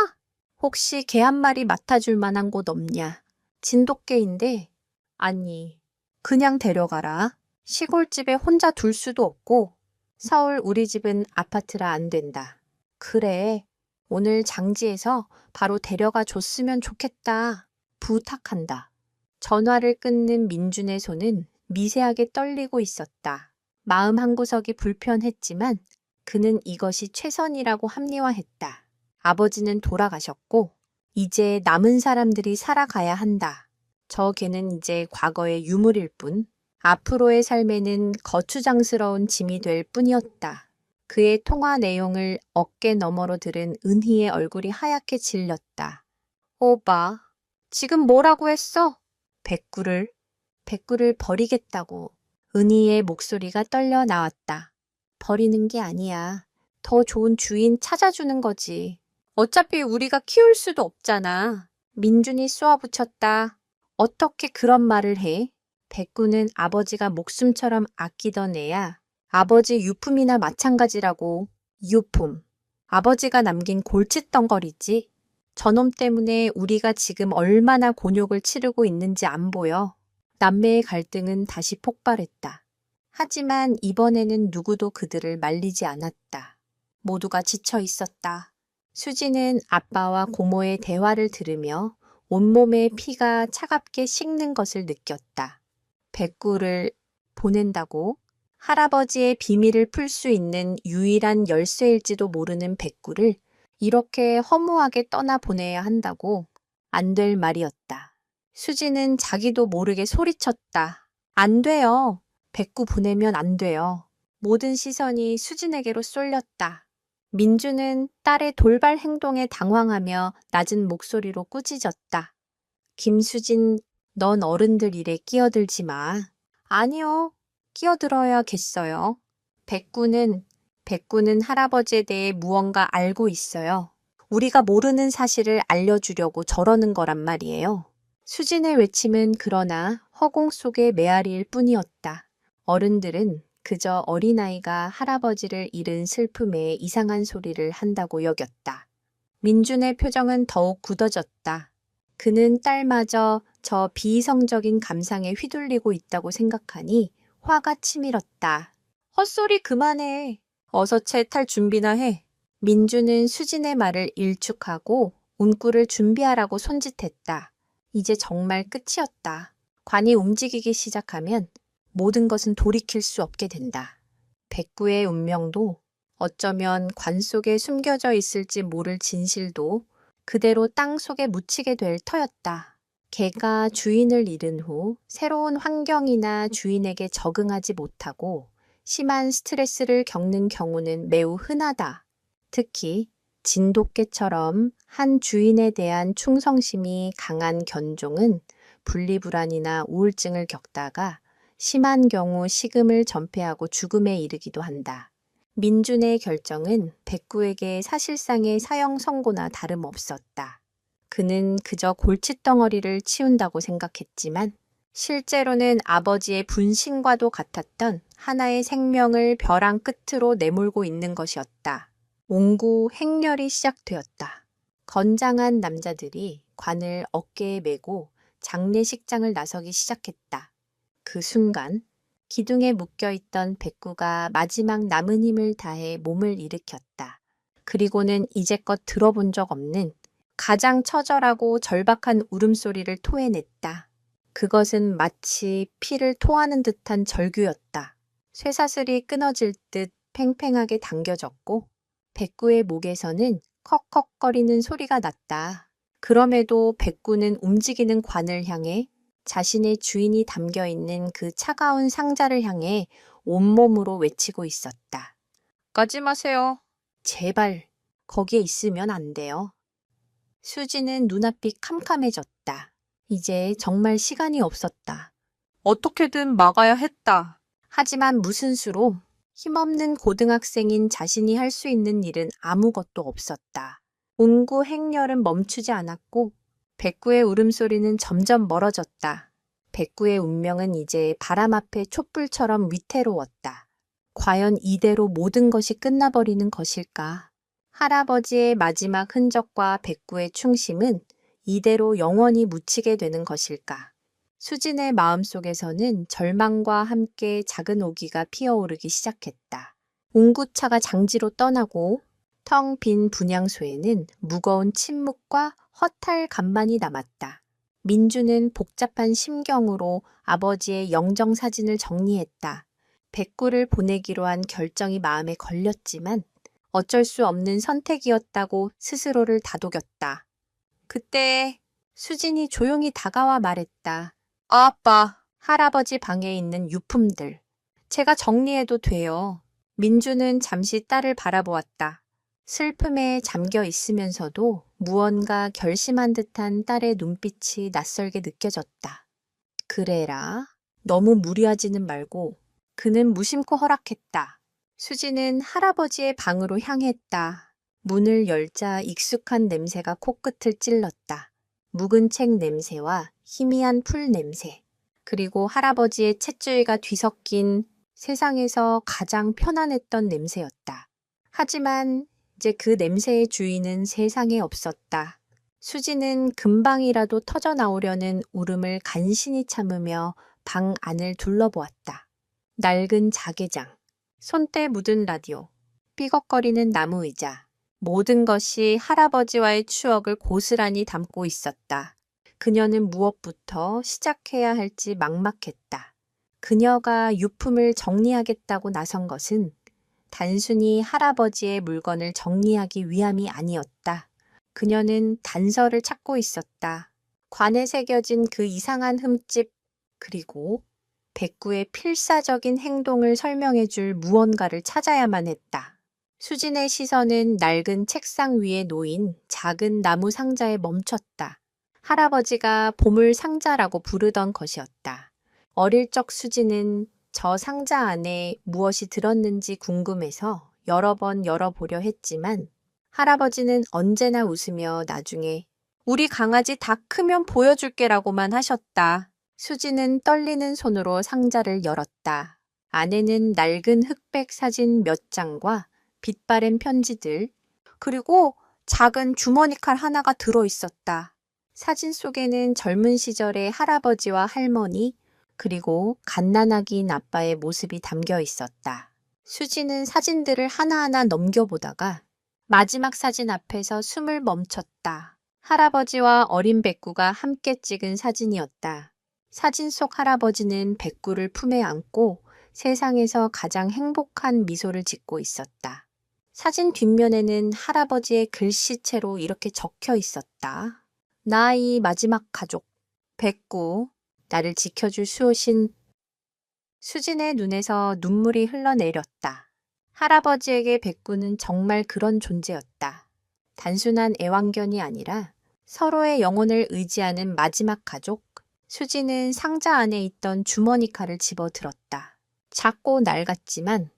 Speaker 1: 혹시 개 한 마리 맡아줄 만한 곳 없냐? 진돗개인데. 아니, 그냥 데려가라. 시골집에 혼자 둘 수도 없고 서울 우리 집은 아파트라 안 된다. 그래, 오늘 장지에서 바로 데려가 줬으면 좋겠다. 부탁한다. 전화를 끊는 민준의 손은 미세하게 떨리고 있었다. 마음 한구석이 불편했지만 그는 이것이 최선이라고 합리화했다. 아버지는 돌아가셨고 이제 남은 사람들이 살아가야 한다. 저 개는 이제 과거의 유물일 뿐 앞으로의 삶에는 거추장스러운 짐이 될 뿐이었다. 그의 통화 내용을 어깨 너머로 들은 은희의 얼굴이 하얗게 질렸다. 오빠, 지금 뭐라고 했어? 백구를 버리겠다고. 은희의 목소리가 떨려 나왔다. 버리는 게 아니야. 더 좋은 주인 찾아주는 거지. 어차피 우리가 키울 수도 없잖아. 민준이 쏘아붙였다. 어떻게 그런 말을 해? 백구는 아버지가 목숨처럼 아끼던 애야. 아버지 유품이나 마찬가지라고. 유품. 아버지가 남긴 골칫덩거리지. 저놈 때문에 우리가 지금 얼마나 곤욕을 치르고 있는지 안 보여. 남매의 갈등은 다시 폭발했다. 하지만 이번에는 누구도 그들을 말리지 않았다. 모두가 지쳐 있었다. 수지는 아빠와 고모의 대화를 들으며 온몸의 피가 차갑게 식는 것을 느꼈다. 백구를 보낸다고? 할아버지의 비밀을 풀 수 있는 유일한 열쇠일지도 모르는 백구를 이렇게 허무하게 떠나보내야 한다고? 안 될 말이었다. 수지는 자기도 모르게 소리쳤다. 안 돼요. 백구 보내면 안 돼요. 모든 시선이 수진에게로 쏠렸다. 민주는 딸의 돌발 행동에 당황하며 낮은 목소리로 꾸짖었다. 김수진, 넌 어른들 일에 끼어들지 마. 아니요, 끼어들어야겠어요. 백구는 할아버지에 대해 무언가 알고 있어요. 우리가 모르는 사실을 알려주려고 저러는 거란 말이에요. 수진의 외침은 그러나 허공 속의 메아리일 뿐이었다. 어른들은 그저 어린아이가 할아버지를 잃은 슬픔에 이상한 소리를 한다고 여겼다. 민준의 표정은 더욱 굳어졌다. 그는 딸마저 저 비이성적인 감상에 휘둘리고 있다고 생각하니 화가 치밀었다. 헛소리 그만해. 어서 채 탈 준비나 해. 민주는 수진의 말을 일축하고 운구를 준비하라고 손짓했다. 이제 정말 끝이었다. 관이 움직이기 시작하면 모든 것은 돌이킬 수 없게 된다. 백구의 운명도 어쩌면 관 속에 숨겨져 있을지 모를 진실도 그대로 땅 속에 묻히게 될 터였다. 개가 주인을 잃은 후 새로운 환경이나 주인에게 적응하지 못하고 심한 스트레스를 겪는 경우는 매우 흔하다. 특히 진돗개처럼 한 주인에 대한 충성심이 강한 견종은 분리불안이나 우울증을 겪다가 심한 경우 식음을 전폐하고 죽음에 이르기도 한다. 민준의 결정은 백구에게 사실상의 사형 선고나 다름없었다. 그는 그저 골칫덩어리를 치운다고 생각했지만 실제로는 아버지의 분신과도 같았던 하나의 생명을 벼랑 끝으로 내몰고 있는 것이었다. 옹구 행렬이 시작되었다. 건장한 남자들이 관을 어깨에 메고 장례식장을 나서기 시작했다. 그 순간 기둥에 묶여있던 백구가 마지막 남은 힘을 다해 몸을 일으켰다. 그리고는 이제껏 들어본 적 없는 가장 처절하고 절박한 울음소리를 토해냈다. 그것은 마치 피를 토하는 듯한 절규였다. 쇠사슬이 끊어질 듯 팽팽하게 당겨졌고 백구의 목에서는 컥컥거리는 소리가 났다. 그럼에도 백구는 움직이는 관을 향해 자신의 주인이 담겨있는 그 차가운 상자를 향해 온몸으로 외치고 있었다. 가지 마세요. 제발 거기에 있으면 안 돼요. 수지는 눈앞이 캄캄해졌다. 이제 정말 시간이 없었다. 어떻게든 막아야 했다. 하지만 무슨 수로? 힘없는 고등학생인 자신이 할 수 있는 일은 아무것도 없었다. 옹구 행렬은 멈추지 않았고 백구의 울음소리는 점점 멀어졌다. 백구의 운명은 이제 바람 앞에 촛불처럼 위태로웠다. 과연 이대로 모든 것이 끝나버리는 것일까? 할아버지의 마지막 흔적과 백구의 충심은 이대로 영원히 묻히게 되는 것일까? 수진의 마음속에서는 절망과 함께 작은 오기가 피어오르기 시작했다. 옹구차가 장지로 떠나고 텅 빈 분향소에는 무거운 침묵과 허탈 간만이 남았다. 민주는 복잡한 심경으로 아버지의 영정사진을 정리했다. 백구를 보내기로 한 결정이 마음에 걸렸지만 어쩔 수 없는 선택이었다고 스스로를 다독였다. 그때 수진이 조용히 다가와 말했다. 아빠, 할아버지 방에 있는 유품들. 제가 정리해도 돼요. 민주는 잠시 딸을 바라보았다. 슬픔에 잠겨 있으면서도 무언가 결심한 듯한 딸의 눈빛이 낯설게 느껴졌다. 그래라. 너무 무리하지는 말고. 그는 무심코 허락했다. 수지는 할아버지의 방으로 향했다. 문을 열자 익숙한 냄새가 코끝을 찔렀다. 묵은 책 냄새와 희미한 풀 냄새. 그리고 할아버지의 탯줄과 뒤섞인 세상에서 가장 편안했던 냄새였다. 하지만 이제 그 냄새의 주인은 세상에 없었다. 수지는 금방이라도 터져 나오려는 울음을 간신히 참으며 방 안을 둘러보았다. 낡은 자개장, 손때 묻은 라디오, 삐걱거리는 나무 의자. 모든 것이 할아버지와의 추억을 고스란히 담고 있었다. 그녀는 무엇부터 시작해야 할지 막막했다. 그녀가 유품을 정리하겠다고 나선 것은 단순히 할아버지의 물건을 정리하기 위함이 아니었다. 그녀는 단서를 찾고 있었다. 관에 새겨진 그 이상한 흠집, 그리고 백구의 필사적인 행동을 설명해줄 무언가를 찾아야만 했다. 수진의 시선은 낡은 책상 위에 놓인 작은 나무 상자에 멈췄다. 할아버지가 보물 상자라고 부르던 것이었다. 어릴 적 수지는 저 상자 안에 무엇이 들었는지 궁금해서 여러 번 열어보려 했지만 할아버지는 언제나 웃으며 나중에 우리 강아지 다 크면 보여줄게라고만 하셨다. 수지는 떨리는 손으로 상자를 열었다. 안에는 낡은 흑백 사진 몇 장과 빛바랜 편지들, 그리고 작은 주머니 칼 하나가 들어있었다. 사진 속에는 젊은 시절의 할아버지와 할머니, 그리고 갓난아기인 아빠의 모습이 담겨 있었다. 수지는 사진들을 하나하나 넘겨보다가 마지막 사진 앞에서 숨을 멈췄다. 할아버지와 어린 백구가 함께 찍은 사진이었다. 사진 속 할아버지는 백구를 품에 안고 세상에서 가장 행복한 미소를 짓고 있었다. 사진 뒷면에는 할아버지의 글씨체로 이렇게 적혀 있었다. 나의 마지막 가족, 백구, 나를 지켜줄 수호신. 수진의 눈에서 눈물이 흘러내렸다. 할아버지에게 백구는 정말 그런 존재였다. 단순한 애완견이 아니라 서로의 영혼을 의지하는 마지막 가족. 수지는 상자 안에 있던 주머니 칼을 집어들었다. 작고 낡았지만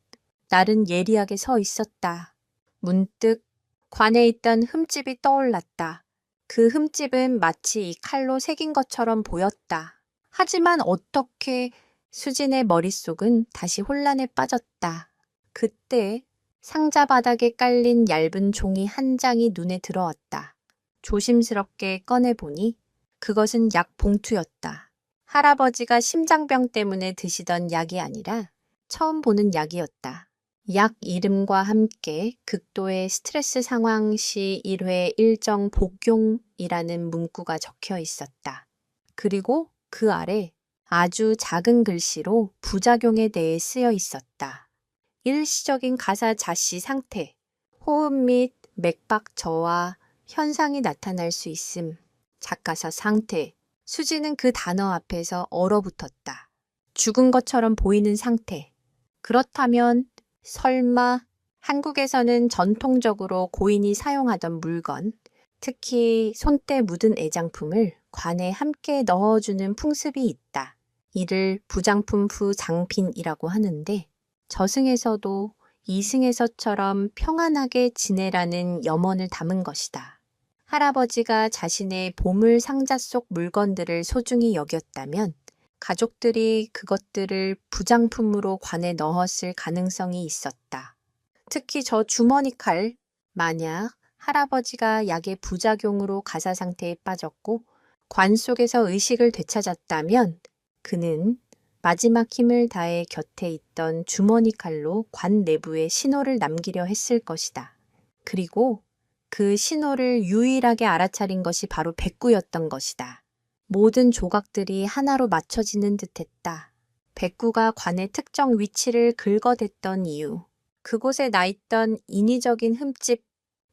Speaker 1: 날은 예리하게 서 있었다. 문득 관에 있던 흠집이 떠올랐다. 그 흠집은 마치 이 칼로 새긴 것처럼 보였다. 하지만 어떻게 수진의 머릿속은 다시 혼란에 빠졌다. 그때 상자 바닥에 깔린 얇은 종이 한 장이 눈에 들어왔다. 조심스럽게 꺼내보니 그것은 약 봉투였다. 할아버지가 심장병 때문에 드시던 약이 아니라 처음 보는 약이었다. 약 이름과 함께 극도의 스트레스 상황 시 1회 일정 복용이라는 문구가 적혀 있었다. 그리고 그 아래 아주 작은 글씨로 부작용에 대해 쓰여 있었다. 일시적인 가사 자시 상태, 호흡 및 맥박 저하 현상이 나타날 수 있음. 작가사 상태. 수지는 그 단어 앞에서 얼어붙었다. 죽은 것처럼 보이는 상태. 그렇다면 설마 한국에서는 전통적으로 고인이 사용하던 물건, 특히 손때 묻은 애장품을 관에 함께 넣어주는 풍습이 있다. 이를 부장품 후 장핀이라고 하는데 저승에서도 이승에서처럼 평안하게 지내라는 염원을 담은 것이다. 할아버지가 자신의 보물 상자 속 물건들을 소중히 여겼다면 가족들이 그것들을 부장품으로 관에 넣었을 가능성이 있었다. 특히 저 주머니 칼, 만약 할아버지가 약의 부작용으로 가사 상태에 빠졌고 관 속에서 의식을 되찾았다면 그는 마지막 힘을 다해 곁에 있던 주머니 칼로 관 내부에 신호를 남기려 했을 것이다. 그리고 그 신호를 유일하게 알아차린 것이 바로 백구였던 것이다. 모든 조각들이 하나로 맞춰지는 듯했다. 백구가 관의 특정 위치를 긁어댔던 이유, 그곳에 나있던 인위적인 흠집,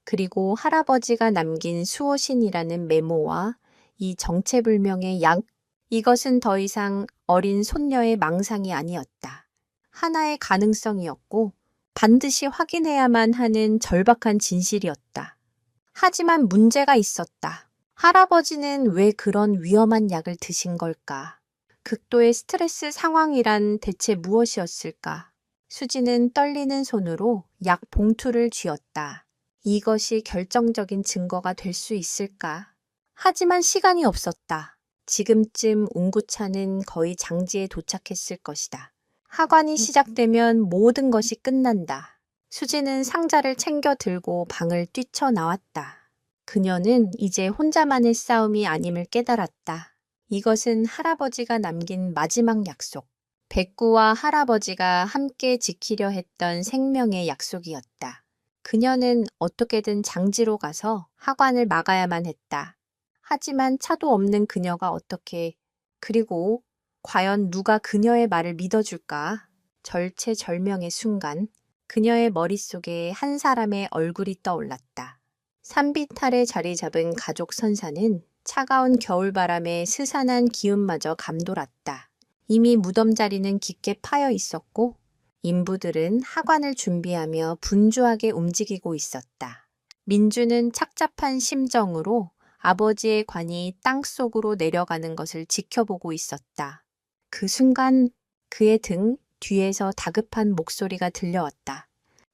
Speaker 1: 그리고 할아버지가 남긴 수호신이라는 메모와 이 정체불명의 약, 이것은 더 이상 어린 손녀의 망상이 아니었다. 하나의 가능성이었고 반드시 확인해야만 하는 절박한 진실이었다. 하지만 문제가 있었다. 할아버지는 왜 그런 위험한 약을 드신 걸까? 극도의 스트레스 상황이란 대체 무엇이었을까? 수지는 떨리는 손으로 약 봉투를 쥐었다. 이것이 결정적인 증거가 될 수 있을까? 하지만 시간이 없었다. 지금쯤 운구차는 거의 장지에 도착했을 것이다. 하관이 시작되면 모든 것이 끝난다. 수지는 상자를 챙겨 들고 방을 뛰쳐나왔다. 그녀는 이제 혼자만의 싸움이 아님을 깨달았다. 이것은 할아버지가 남긴 마지막 약속. 백구와 할아버지가 함께 지키려 했던 생명의 약속이었다. 그녀는 어떻게든 장지로 가서 하관을 막아야만 했다. 하지만 차도 없는 그녀가 어떻게, 그리고 과연 누가 그녀의 말을 믿어줄까? 절체절명의 순간, 그녀의 머릿속에 한 사람의 얼굴이 떠올랐다. 산비탈에 자리 잡은 가족 선사는 차가운 겨울바람에 스산한 기운마저 감돌았다. 이미 무덤 자리는 깊게 파여 있었고 인부들은 하관을 준비하며 분주하게 움직이고 있었다. 민주는 착잡한 심정으로 아버지의 관이 땅속으로 내려가는 것을 지켜보고 있었다. 그 순간 그의 등 뒤에서 다급한 목소리가 들려왔다.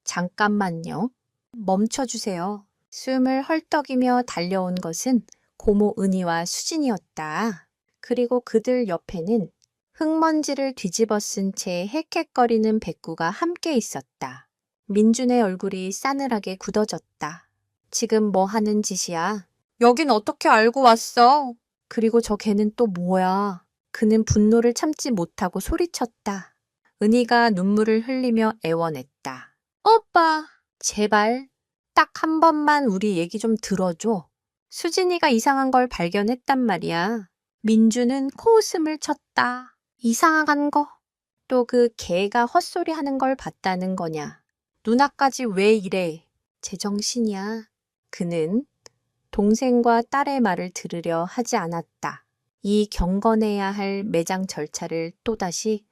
Speaker 1: 잠깐만요. 멈춰주세요. 숨을 헐떡이며 달려온 것은 고모 은희와 수진이었다. 그리고 그들 옆에는 흙먼지를 뒤집어 쓴 채 헥헥거리는 백구가 함께 있었다. 민준의 얼굴이 싸늘하게 굳어졌다. 지금 뭐 하는 짓이야? 여긴 어떻게 알고 왔어? 그리고 저 걔는 또 뭐야? 그는 분노를 참지 못하고 소리쳤다. 은희가 눈물을 흘리며 애원했다. 오빠, 제발 딱 한 번만 우리 얘기 좀 들어줘. 수진이가 이상한 걸 발견했단 말이야. 민주는 코웃음을 쳤다. 이상한 거? 또 그 개가 헛소리 하는 걸 봤다는 거냐? 누나까지 왜 이래? 제정신이야. 그는 동생과 딸의 말을 들으려 하지 않았다. 이 경건해야 할 매장 절차를 또다시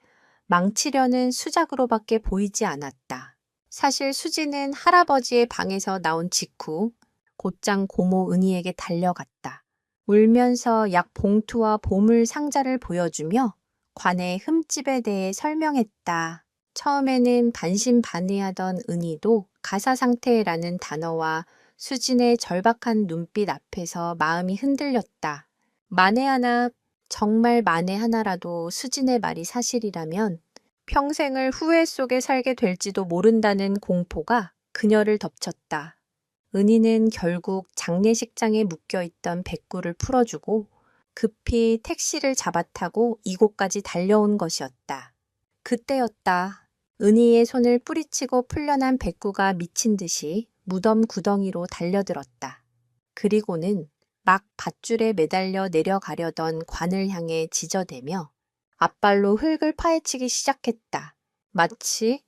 Speaker 1: 망치려는 수작으로밖에 보이지 않았다. 사실 수지는 할아버지의 방에서 나온 직후 곧장 고모 은희에게 달려갔다. 울면서 약 봉투와 보물 상자를 보여주며 관의 흠집에 대해 설명했다. 처음에는 반신반의하던 은희도 가사 상태라는 단어와 수진의 절박한 눈빛 앞에서 마음이 흔들렸다. 만에 하나, 정말 만에 하나라도 수진의 말이 사실이라면 평생을 후회 속에 살게 될지도 모른다는 공포가 그녀를 덮쳤다. 은희는 결국 장례식장에 묶여있던 백구를 풀어주고 급히 택시를 잡아타고 이곳까지 달려온 것이었다. 그때였다. 은희의 손을 뿌리치고 풀려난 백구가 미친 듯이 무덤 구덩이로 달려들었다. 그리고는 막 밧줄에 매달려 내려가려던 관을 향해 지저대며 앞발로 흙을 파헤치기 시작했다. 마치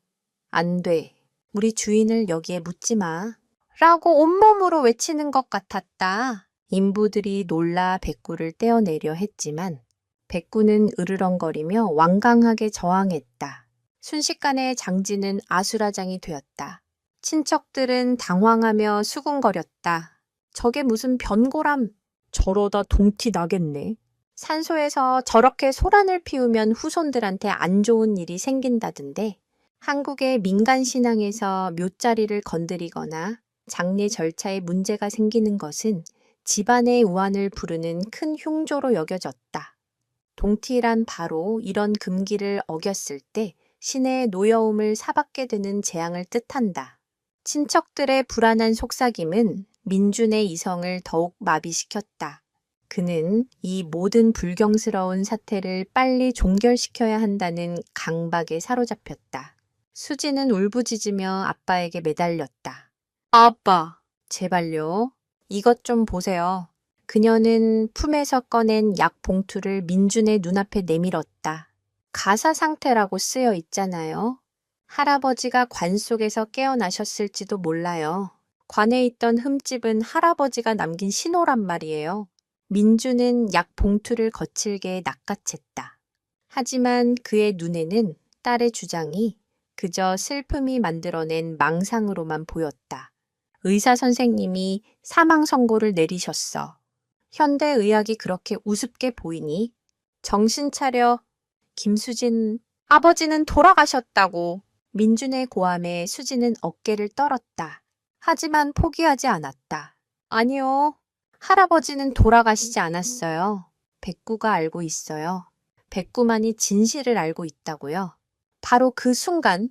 Speaker 1: 안 돼. 우리 주인을 여기에 묻지 마. 라고 온몸으로 외치는 것 같았다. 인부들이 놀라 백구를 떼어내려 했지만 백구는 으르렁거리며 완강하게 저항했다. 순식간에 장지는 아수라장이 되었다. 친척들은 당황하며 수군거렸다. 저게 무슨 변고람. 저러다 동티 나겠네. 산소에서 저렇게 소란을 피우면 후손들한테 안 좋은 일이 생긴다던데 한국의 민간신앙에서 묘자리를 건드리거나 장례 절차에 문제가 생기는 것은 집안의 우환을 부르는 큰 흉조로 여겨졌다. 동티란 바로 이런 금기를 어겼을 때 신의 노여움을 사받게 되는 재앙을 뜻한다. 친척들의 불안한 속삭임은 민준의 이성을 더욱 마비시켰다. 그는 이 모든 불경스러운 사태를 빨리 종결시켜야 한다는 강박에 사로잡혔다. 수지는 울부짖으며 아빠에게 매달렸다. 아빠, 제발요. 이것 좀 보세요. 그녀는 품에서 꺼낸 약 봉투를 민준의 눈앞에 내밀었다. 가사 상태라고 쓰여 있잖아요. 할아버지가 관 속에서 깨어나셨을지도 몰라요. 관에 있던 흠집은 할아버지가 남긴 신호란 말이에요. 민주는 약 봉투를 거칠게 낚아챘다. 하지만 그의 눈에는 딸의 주장이 그저 슬픔이 만들어낸 망상으로만 보였다. 의사 선생님이 사망 선고를 내리셨어. 현대의학이 그렇게 우습게 보이니? 정신 차려. 김수진, 아버지는 돌아가셨다고. 민준의 고함에 수진은 어깨를 떨었다. 하지만 포기하지 않았다. 아니요. 할아버지는 돌아가시지 않았어요. 백구가 알고 있어요. 백구만이 진실을 알고 있다고요. 바로 그 순간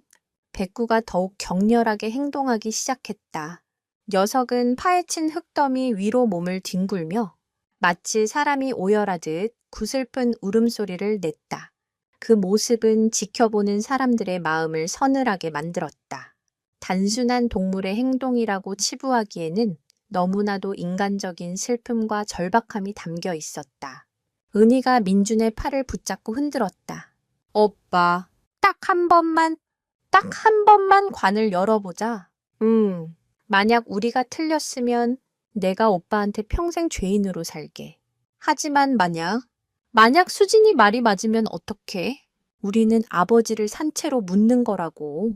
Speaker 1: 백구가 더욱 격렬하게 행동하기 시작했다. 녀석은 파헤친 흙더미 위로 몸을 뒹굴며 마치 사람이 오열하듯 구슬픈 울음소리를 냈다. 그 모습은 지켜보는 사람들의 마음을 서늘하게 만들었다. 단순한 동물의 행동이라고 치부하기에는 너무나도 인간적인 슬픔과 절박함이 담겨 있었다. 은희가 민준의 팔을 붙잡고 흔들었다. 오빠, 딱 한 번만 관을 열어보자. 만약 우리가 틀렸으면 내가 오빠한테 평생 죄인으로 살게. 하지만 만약 수진이 말이 맞으면 어떡해? 우리는 아버지를 산채로 묻는 거라고.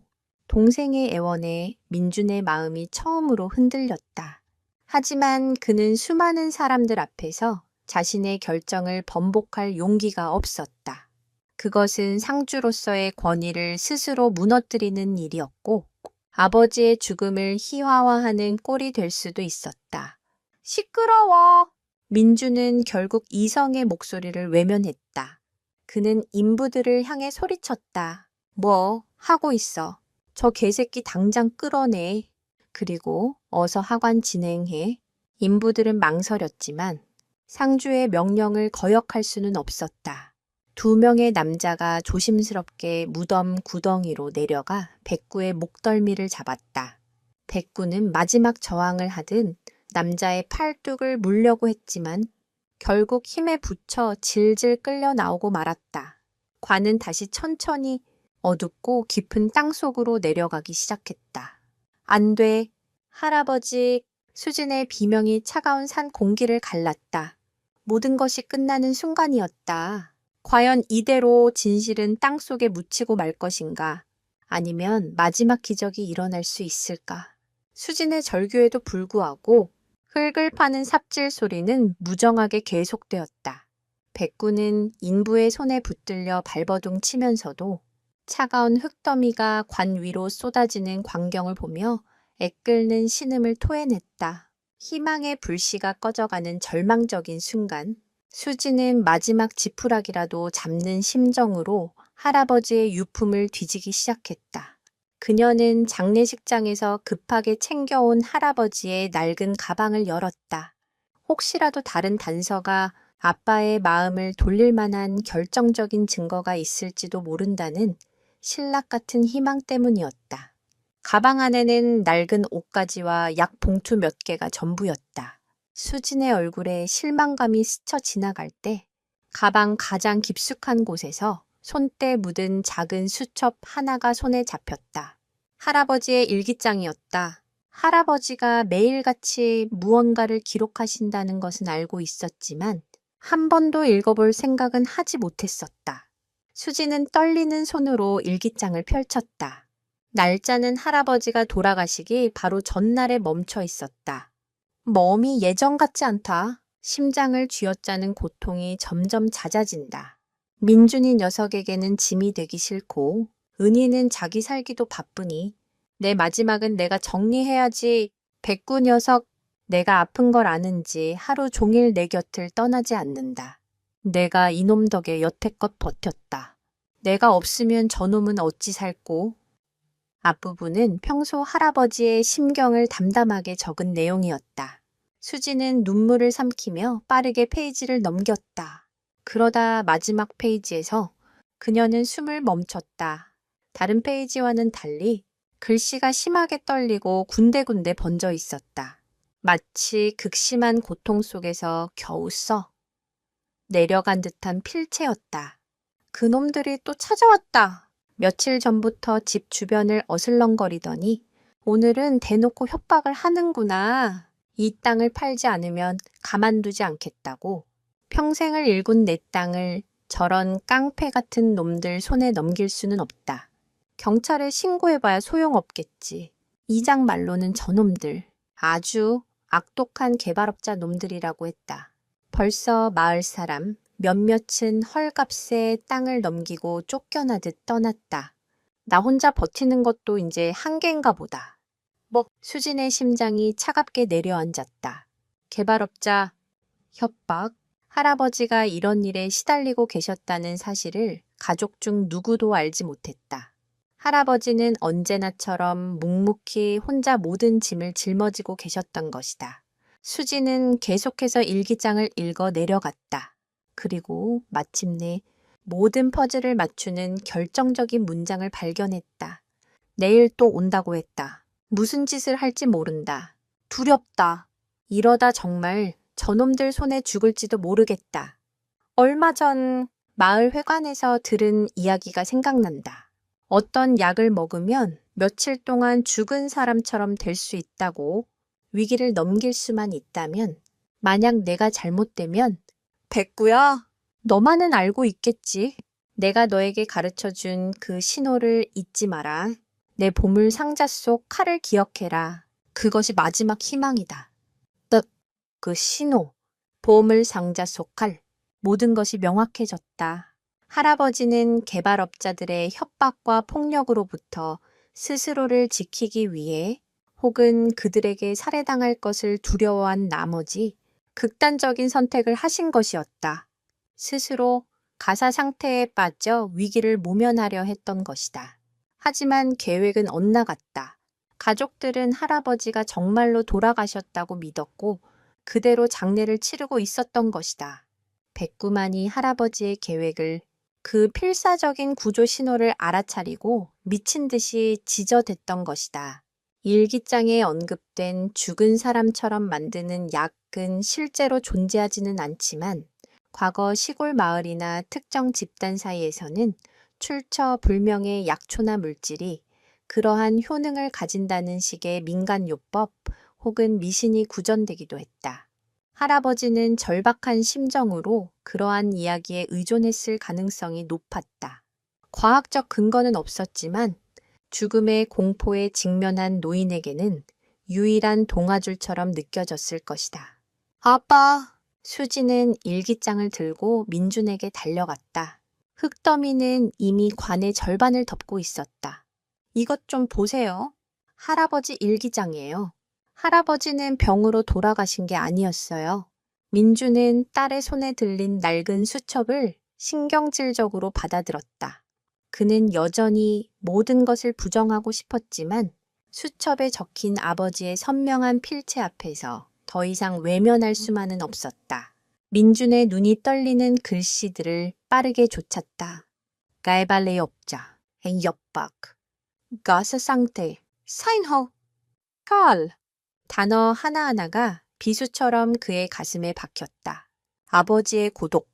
Speaker 1: 동생의 애원에 민준의 마음이 처음으로 흔들렸다. 하지만 그는 수많은 사람들 앞에서 자신의 결정을 번복할 용기가 없었다. 그것은 상주로서의 권위를 스스로 무너뜨리는 일이었고 아버지의 죽음을 희화화하는 꼴이 될 수도 있었다. 시끄러워. 민주는 결국 이성의 목소리를 외면했다. 그는 인부들을 향해 소리쳤다. 뭐 하고 있어. 저 개새끼 당장 끌어내. 그리고 어서 하관 진행해. 인부들은 망설였지만 상주의 명령을 거역할 수는 없었다. 2명의 남자가 조심스럽게 무덤 구덩이로 내려가 백구의 목덜미를 잡았다. 백구는 마지막 저항을 하듯 남자의 팔뚝을 물려고 했지만 결국 힘에 부쳐 질질 끌려 나오고 말았다. 관은 다시 천천히 어둡고 깊은 땅속으로 내려가기 시작했다. 안 돼. 할아버지. 수진의 비명이 차가운 산 공기를 갈랐다. 모든 것이 끝나는 순간이었다. 과연 이대로 진실은 땅속에 묻히고 말 것인가? 아니면 마지막 기적이 일어날 수 있을까? 수진의 절규에도 불구하고 흙을 파는 삽질 소리는 무정하게 계속되었다. 백구는 인부의 손에 붙들려 발버둥 치면서도 차가운 흙더미가 관 위로 쏟아지는 광경을 보며 애끓는 신음을 토해냈다. 희망의 불씨가 꺼져가는 절망적인 순간, 수지는 마지막 지푸라기라도 잡는 심정으로 할아버지의 유품을 뒤지기 시작했다. 그녀는 장례식장에서 급하게 챙겨온 할아버지의 낡은 가방을 열었다. 혹시라도 다른 단서가 아빠의 마음을 돌릴 만한 결정적인 증거가 있을지도 모른다는 신락 같은 희망 때문이었다. 가방 안에는 낡은 옷가지와 약 봉투 몇 개가 전부였다. 수진의 얼굴에 실망감이 스쳐 지나갈 때 가방 가장 깊숙한 곳에서 손때 묻은 작은 수첩 하나가 손에 잡혔다. 할아버지의 일기장이었다. 할아버지가 매일같이 무언가를 기록하신다는 것은 알고 있었지만 한 번도 읽어볼 생각은 하지 못했었다. 수지는 떨리는 손으로 일기장을 펼쳤다. 날짜는 할아버지가 돌아가시기 바로 전날에 멈춰 있었다. 멈이 예전 같지 않다. 심장을 쥐어짜는 고통이 점점 잦아진다. 민준이 녀석에게는 짐이 되기 싫고 은희는 자기 살기도 바쁘니 내 마지막은 내가 정리해야지. 백구 녀석, 내가 아픈 걸 아는지 하루 종일 내 곁을 떠나지 않는다. 내가 이놈 덕에 여태껏 버텼다. 내가 없으면 저놈은 어찌 살고. 앞부분은 평소 할아버지의 심경을 담담하게 적은 내용이었다. 수지는 눈물을 삼키며 빠르게 페이지를 넘겼다. 그러다 마지막 페이지에서 그녀는 숨을 멈췄다. 다른 페이지와는 달리 글씨가 심하게 떨리고 군데군데 번져 있었다. 마치 극심한 고통 속에서 겨우 써 내려간 듯한 필체였다. 그놈들이 또 찾아왔다. 며칠 전부터 집 주변을 어슬렁거리더니 오늘은 대놓고 협박을 하는구나. 이 땅을 팔지 않으면 가만두지 않겠다고. 평생을 일군 내 땅을 저런 깡패 같은 놈들 손에 넘길 수는 없다. 경찰에 신고해봐야 소용없겠지. 이장 말로는 저놈들 아주 악독한 개발업자 놈들이라고 했다. 벌써 마을 사람 몇몇은 헐값에 땅을 넘기고 쫓겨나듯 떠났다. 나 혼자 버티는 것도 이제 한계인가 보다. 수진의 심장이 차갑게 내려앉았다. 개발업자 협박, 할아버지가 이런 일에 시달리고 계셨다는 사실을 가족 중 누구도 알지 못했다. 할아버지는 언제나처럼 묵묵히 혼자 모든 짐을 짊어지고 계셨던 것이다. 수지는 계속해서 일기장을 읽어 내려갔다. 그리고 마침내 모든 퍼즐을 맞추는 결정적인 문장을 발견했다. 내일 또 온다고 했다. 무슨 짓을 할지 모른다. 두렵다. 이러다 정말 저놈들 손에 죽을지도 모르겠다. 얼마 전 마을 회관에서 들은 이야기가 생각난다. 어떤 약을 먹으면 며칠 동안 죽은 사람처럼 될 수 있다고. 위기를 넘길 수만 있다면, 만약 내가 잘못되면 백구야, 너만은 알고 있겠지. 내가 너에게 가르쳐준 그 신호를 잊지 마라. 내 보물 상자 속 칼을 기억해라. 그것이 마지막 희망이다. 그 신호, 보물 상자 속 칼, 모든 것이 명확해졌다. 할아버지는 개발업자들의 협박과 폭력으로부터 스스로를 지키기 위해 혹은 그들에게 살해당할 것을 두려워한 나머지 극단적인 선택을 하신 것이었다. 스스로 가사 상태에 빠져 위기를 모면하려 했던 것이다. 하지만 계획은 엇나갔다. 가족들은 할아버지가 정말로 돌아가셨다고 믿었고 그대로 장례를 치르고 있었던 것이다. 백구만이 할아버지의 계획을, 그 필사적인 구조 신호를 알아차리고 미친 듯이 지저댔던 것이다. 일기장에 언급된 죽은 사람처럼 만드는 약은 실제로 존재하지는 않지만 과거 시골 마을이나 특정 집단 사이에서는 출처 불명의 약초나 물질이 그러한 효능을 가진다는 식의 민간요법 혹은 미신이 구전되기도 했다. 할아버지는 절박한 심정으로 그러한 이야기에 의존했을 가능성이 높았다. 과학적 근거는 없었지만 죽음의 공포에 직면한 노인에게는 유일한 동화줄처럼 느껴졌을 것이다. 아빠! 수지는 일기장을 들고 민준에게 달려갔다. 흙더미는 이미 관의 절반을 덮고 있었다. 이것 좀 보세요. 할아버지 일기장이에요. 할아버지는 병으로 돌아가신 게 아니었어요. 민주는 딸의 손에 들린 낡은 수첩을 신경질적으로 받아들었다. 그는 여전히 모든 것을 부정하고 싶었지만 수첩에 적힌 아버지의 선명한 필체 앞에서 더 이상 외면할 수만은 없었다. 민준의 눈이 떨리는 글씨들을 빠르게 좇았다. 가에발레 업자, 협박, 가스 상태, 사인호, 칼. 단어 하나하나가 비수처럼 그의 가슴에 박혔다. 아버지의 고독,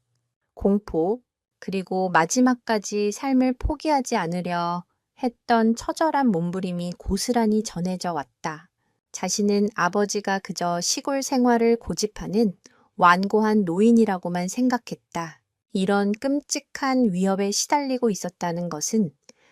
Speaker 1: 공포, 그리고 마지막까지 삶을 포기하지 않으려 했던 처절한 몸부림이 고스란히 전해져 왔다. 자신은 아버지가 그저 시골 생활을 고집하는 완고한 노인이라고만 생각했다. 이런 끔찍한 위협에 시달리고 있었다는 것은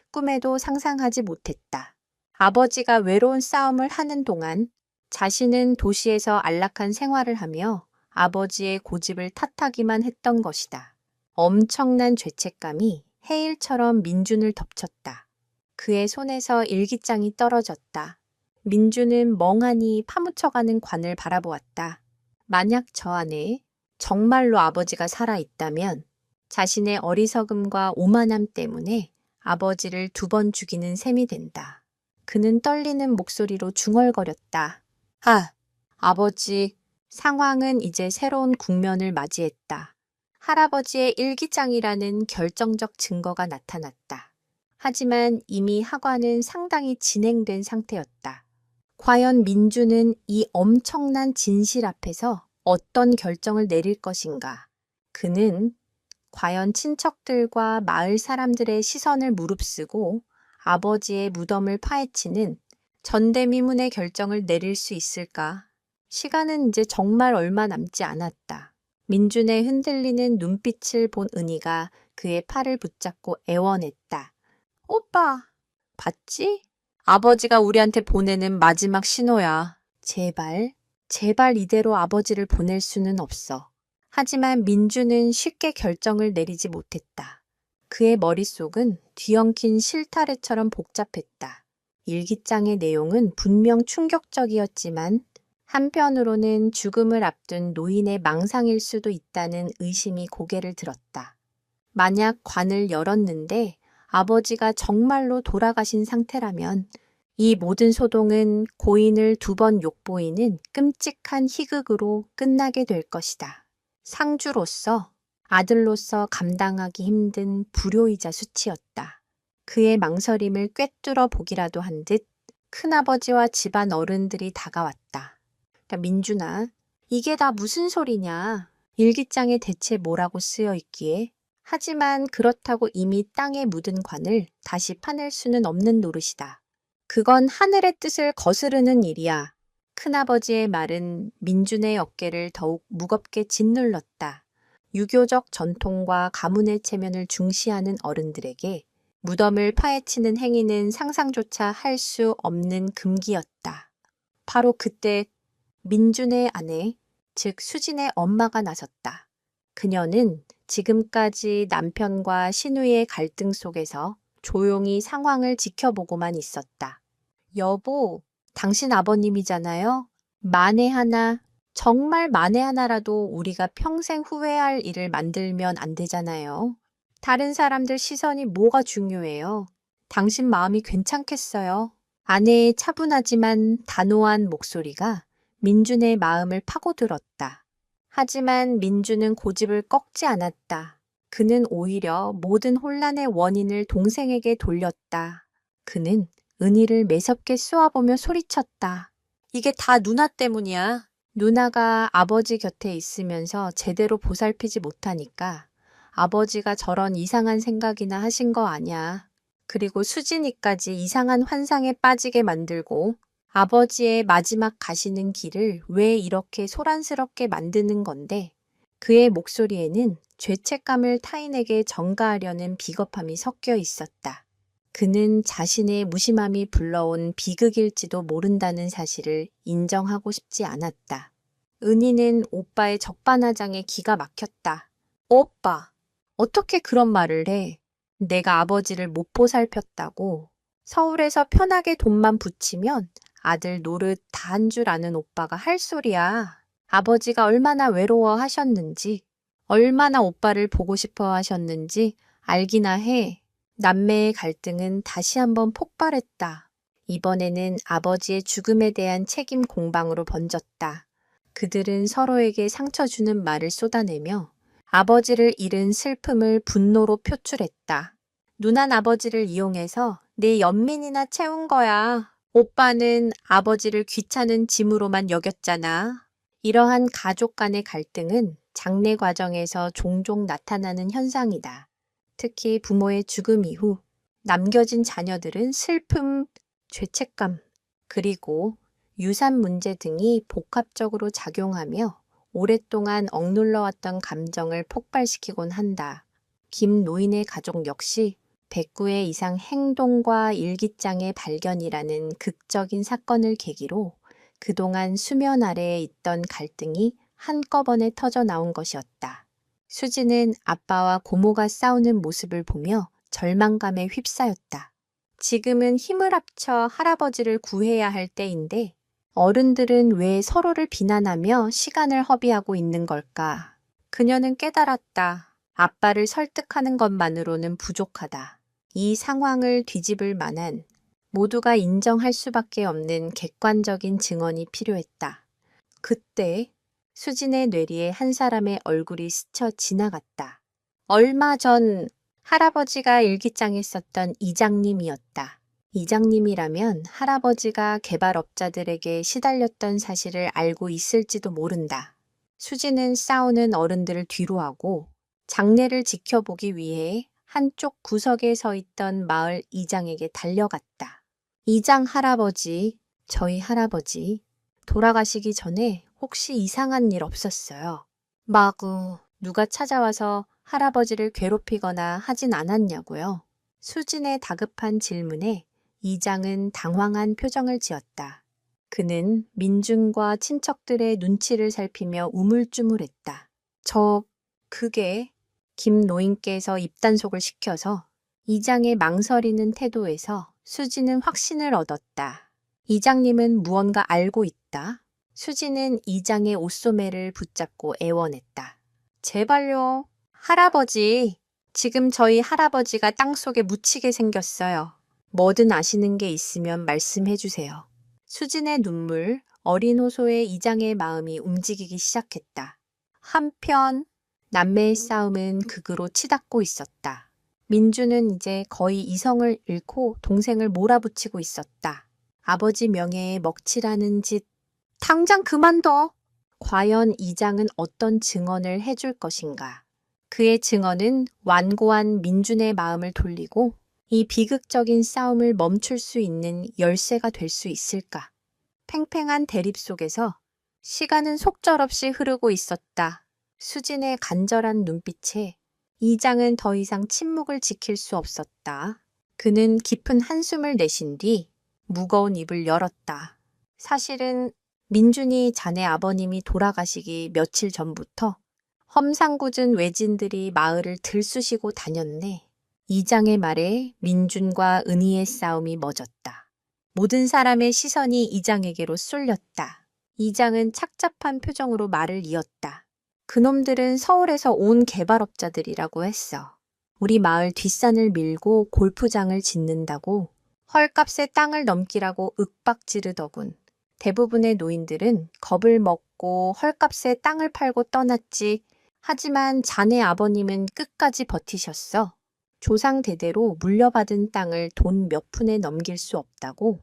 Speaker 1: 꿈에도 상상하지 못했다. 아버지가 외로운 싸움을 하는 동안 자신은 도시에서 안락한 생활을 하며 아버지의 고집을 탓하기만 했던 것이다. 엄청난 죄책감이 해일처럼 민준을 덮쳤다. 그의 손에서 일기장이 떨어졌다. 민준은 멍하니 파묻혀가는 관을 바라보았다. 만약 저 안에 정말로 아버지가 살아있다면 자신의 어리석음과 오만함 때문에 아버지를 2번 죽이는 셈이 된다. 그는 떨리는 목소리로 중얼거렸다. 아버지, 상황은 이제 새로운 국면을 맞이했다. 할아버지의 일기장이라는 결정적 증거가 나타났다. 하지만 이미 학과는 상당히 진행된 상태였다. 과연 민주는 이 엄청난 진실 앞에서 어떤 결정을 내릴 것인가? 그는 과연 친척들과 마을 사람들의 시선을 무릅쓰고 아버지의 무덤을 파헤치는 전대미문의 결정을 내릴 수 있을까? 시간은 이제 정말 얼마 남지 않았다. 민준의 흔들리는 눈빛을 본 은희가 그의 팔을 붙잡고 애원했다. 오빠, 봤지? 아버지가 우리한테 보내는 마지막 신호야. 제발 이대로 아버지를 보낼 수는 없어. 하지만 민주는 쉽게 결정을 내리지 못했다. 그의 머릿속은 뒤엉킨 실타래처럼 복잡했다. 일기장의 내용은 분명 충격적이었지만 한편으로는 죽음을 앞둔 노인의 망상일 수도 있다는 의심이 고개를 들었다. 만약 관을 열었는데 아버지가 정말로 돌아가신 상태라면 이 모든 소동은 고인을 2번 욕보이는 끔찍한 희극으로 끝나게 될 것이다. 상주로서, 아들로서 감당하기 힘든 불효이자 수치였다. 그의 망설임을 꿰뚫어 보기라도 한 듯 큰아버지와 집안 어른들이 다가왔다. 민준아, 이게 다 무슨 소리냐? 일기장에 대체 뭐라고 쓰여 있기에? 하지만 그렇다고 이미 땅에 묻은 관을 다시 파낼 수는 없는 노릇이다. 그건 하늘의 뜻을 거스르는 일이야. 큰아버지의 말은 민준의 어깨를 더욱 무겁게 짓눌렀다. 유교적 전통과 가문의 체면을 중시하는 어른들에게 무덤을 파헤치는 행위는 상상조차 할 수 없는 금기였다. 바로 그때 민준의 아내, 즉 수진의 엄마가 나섰다. 그녀는 지금까지 남편과 시누이의 갈등 속에서 조용히 상황을 지켜보고만 있었다. 여보, 당신 아버님이잖아요. 만에 하나, 정말 만에 하나라도 우리가 평생 후회할 일을 만들면 안 되잖아요. 다른 사람들 시선이 뭐가 중요해요. 당신 마음이 괜찮겠어요? 아내의 차분하지만 단호한 목소리가 민준의 마음을 파고들었다. 하지만 민준은 고집을 꺾지 않았다. 그는 오히려 모든 혼란의 원인을 동생에게 돌렸다. 그는 은희를 매섭게 쏘아보며 소리쳤다. 이게 다 누나 때문이야. 누나가 아버지 곁에 있으면서 제대로 보살피지 못하니까 아버지가 저런 이상한 생각이나 하신 거 아냐. 그리고 수진이까지 이상한 환상에 빠지게 만들고 아버지의 마지막 가시는 길을 왜 이렇게 소란스럽게 만드는 건데 그의 목소리에는 죄책감을 타인에게 전가하려는 비겁함이 섞여 있었다. 그는 자신의 무심함이 불러온 비극일지도 모른다는 사실을 인정하고 싶지 않았다. 은희는 오빠의 적반하장에 기가 막혔다. 오빠, 어떻게 그런 말을 해? 내가 아버지를 못 보살폈다고. 서울에서 편하게 돈만 붙이면 아들 노릇 다 한 줄 아는 오빠가 할 소리야. 아버지가 얼마나 외로워하셨는지, 얼마나 오빠를 보고 싶어 하셨는지 알기나 해. 남매의 갈등은 다시 한번 폭발했다. 이번에는 아버지의 죽음에 대한 책임 공방으로 번졌다. 그들은 서로에게 상처 주는 말을 쏟아내며 아버지를 잃은 슬픔을 분노로 표출했다. 누난 아버지를 이용해서 내 연민이나 채운 거야. 오빠는 아버지를 귀찮은 짐으로만 여겼잖아. 이러한 가족 간의 갈등은 장례 과정에서 종종 나타나는 현상이다. 특히 부모의 죽음 이후 남겨진 자녀들은 슬픔, 죄책감, 그리고 유산 문제 등이 복합적으로 작용하며 오랫동안 억눌러왔던 감정을 폭발시키곤 한다. 김 노인의 가족 역시 백구의 이상 행동과 일기장의 발견이라는 극적인 사건을 계기로 그동안 수면 아래에 있던 갈등이 한꺼번에 터져 나온 것이었다. 수지는 아빠와 고모가 싸우는 모습을 보며 절망감에 휩싸였다. 지금은 힘을 합쳐 할아버지를 구해야 할 때인데 어른들은 왜 서로를 비난하며 시간을 허비하고 있는 걸까? 그녀는 깨달았다. 아빠를 설득하는 것만으로는 부족하다. 이 상황을 뒤집을 만한 모두가 인정할 수밖에 없는 객관적인 증언이 필요했다. 그때 수진의 뇌리에 한 사람의 얼굴이 스쳐 지나갔다. 얼마 전 할아버지가 일기장에 썼던 이장님이었다. 이장님이라면 할아버지가 개발업자들에게 시달렸던 사실을 알고 있을지도 모른다. 수지는 싸우는 어른들을 뒤로하고 장례를 지켜보기 위해 한쪽 구석에 서 있던 마을 이장에게 달려갔다. 이장 할아버지, 저희 할아버지, 돌아가시기 전에 혹시 이상한 일 없었어요? 마구 누가 찾아와서 할아버지를 괴롭히거나 하진 않았냐고요? 수진의 다급한 질문에 이장은 당황한 표정을 지었다. 그는 민준과 친척들의 눈치를 살피며 우물쭈물했다. 그게 김 노인께서 입단속을 시켜서 이장의 망설이는 태도에서 수지는 확신을 얻었다. 이장님은 무언가 알고 있다. 수지는 이장의 옷소매를 붙잡고 애원했다. 제발요. 할아버지. 지금 저희 할아버지가 땅속에 묻히게 생겼어요. 뭐든 아시는 게 있으면 말씀해 주세요. 수진의 눈물, 어린 호소의 이장의 마음이 움직이기 시작했다. 한편 남매의 싸움은 극으로 치닫고 있었다. 민주는 이제 거의 이성을 잃고 동생을 몰아붙이고 있었다. 아버지 명예에 먹칠하는 짓, 당장 그만둬! 과연 이장은 어떤 증언을 해줄 것인가? 그의 증언은 완고한 민준의 마음을 돌리고 이 비극적인 싸움을 멈출 수 있는 열쇠가 될 수 있을까? 팽팽한 대립 속에서 시간은 속절없이 흐르고 있었다. 수진의 간절한 눈빛에 이장은 더 이상 침묵을 지킬 수 없었다. 그는 깊은 한숨을 내쉰 뒤 무거운 입을 열었다. 사실은 민준이 자네 아버님이 돌아가시기 며칠 전부터 험상궂은 외진들이 마을을 들쑤시고 다녔네. 이장의 말에 민준과 은희의 싸움이 멎었다. 모든 사람의 시선이 이장에게로 쏠렸다. 이장은 착잡한 표정으로 말을 이었다. 그놈들은 서울에서 온 개발업자들이라고 했어. 우리 마을 뒷산을 밀고 골프장을 짓는다고 헐값에 땅을 넘기라고 윽박 지르더군. 대부분의 노인들은 겁을 먹고 헐값에 땅을 팔고 떠났지. 하지만 자네 아버님은 끝까지 버티셨어. 조상 대대로 물려받은 땅을 돈 몇 푼에 넘길 수 없다고.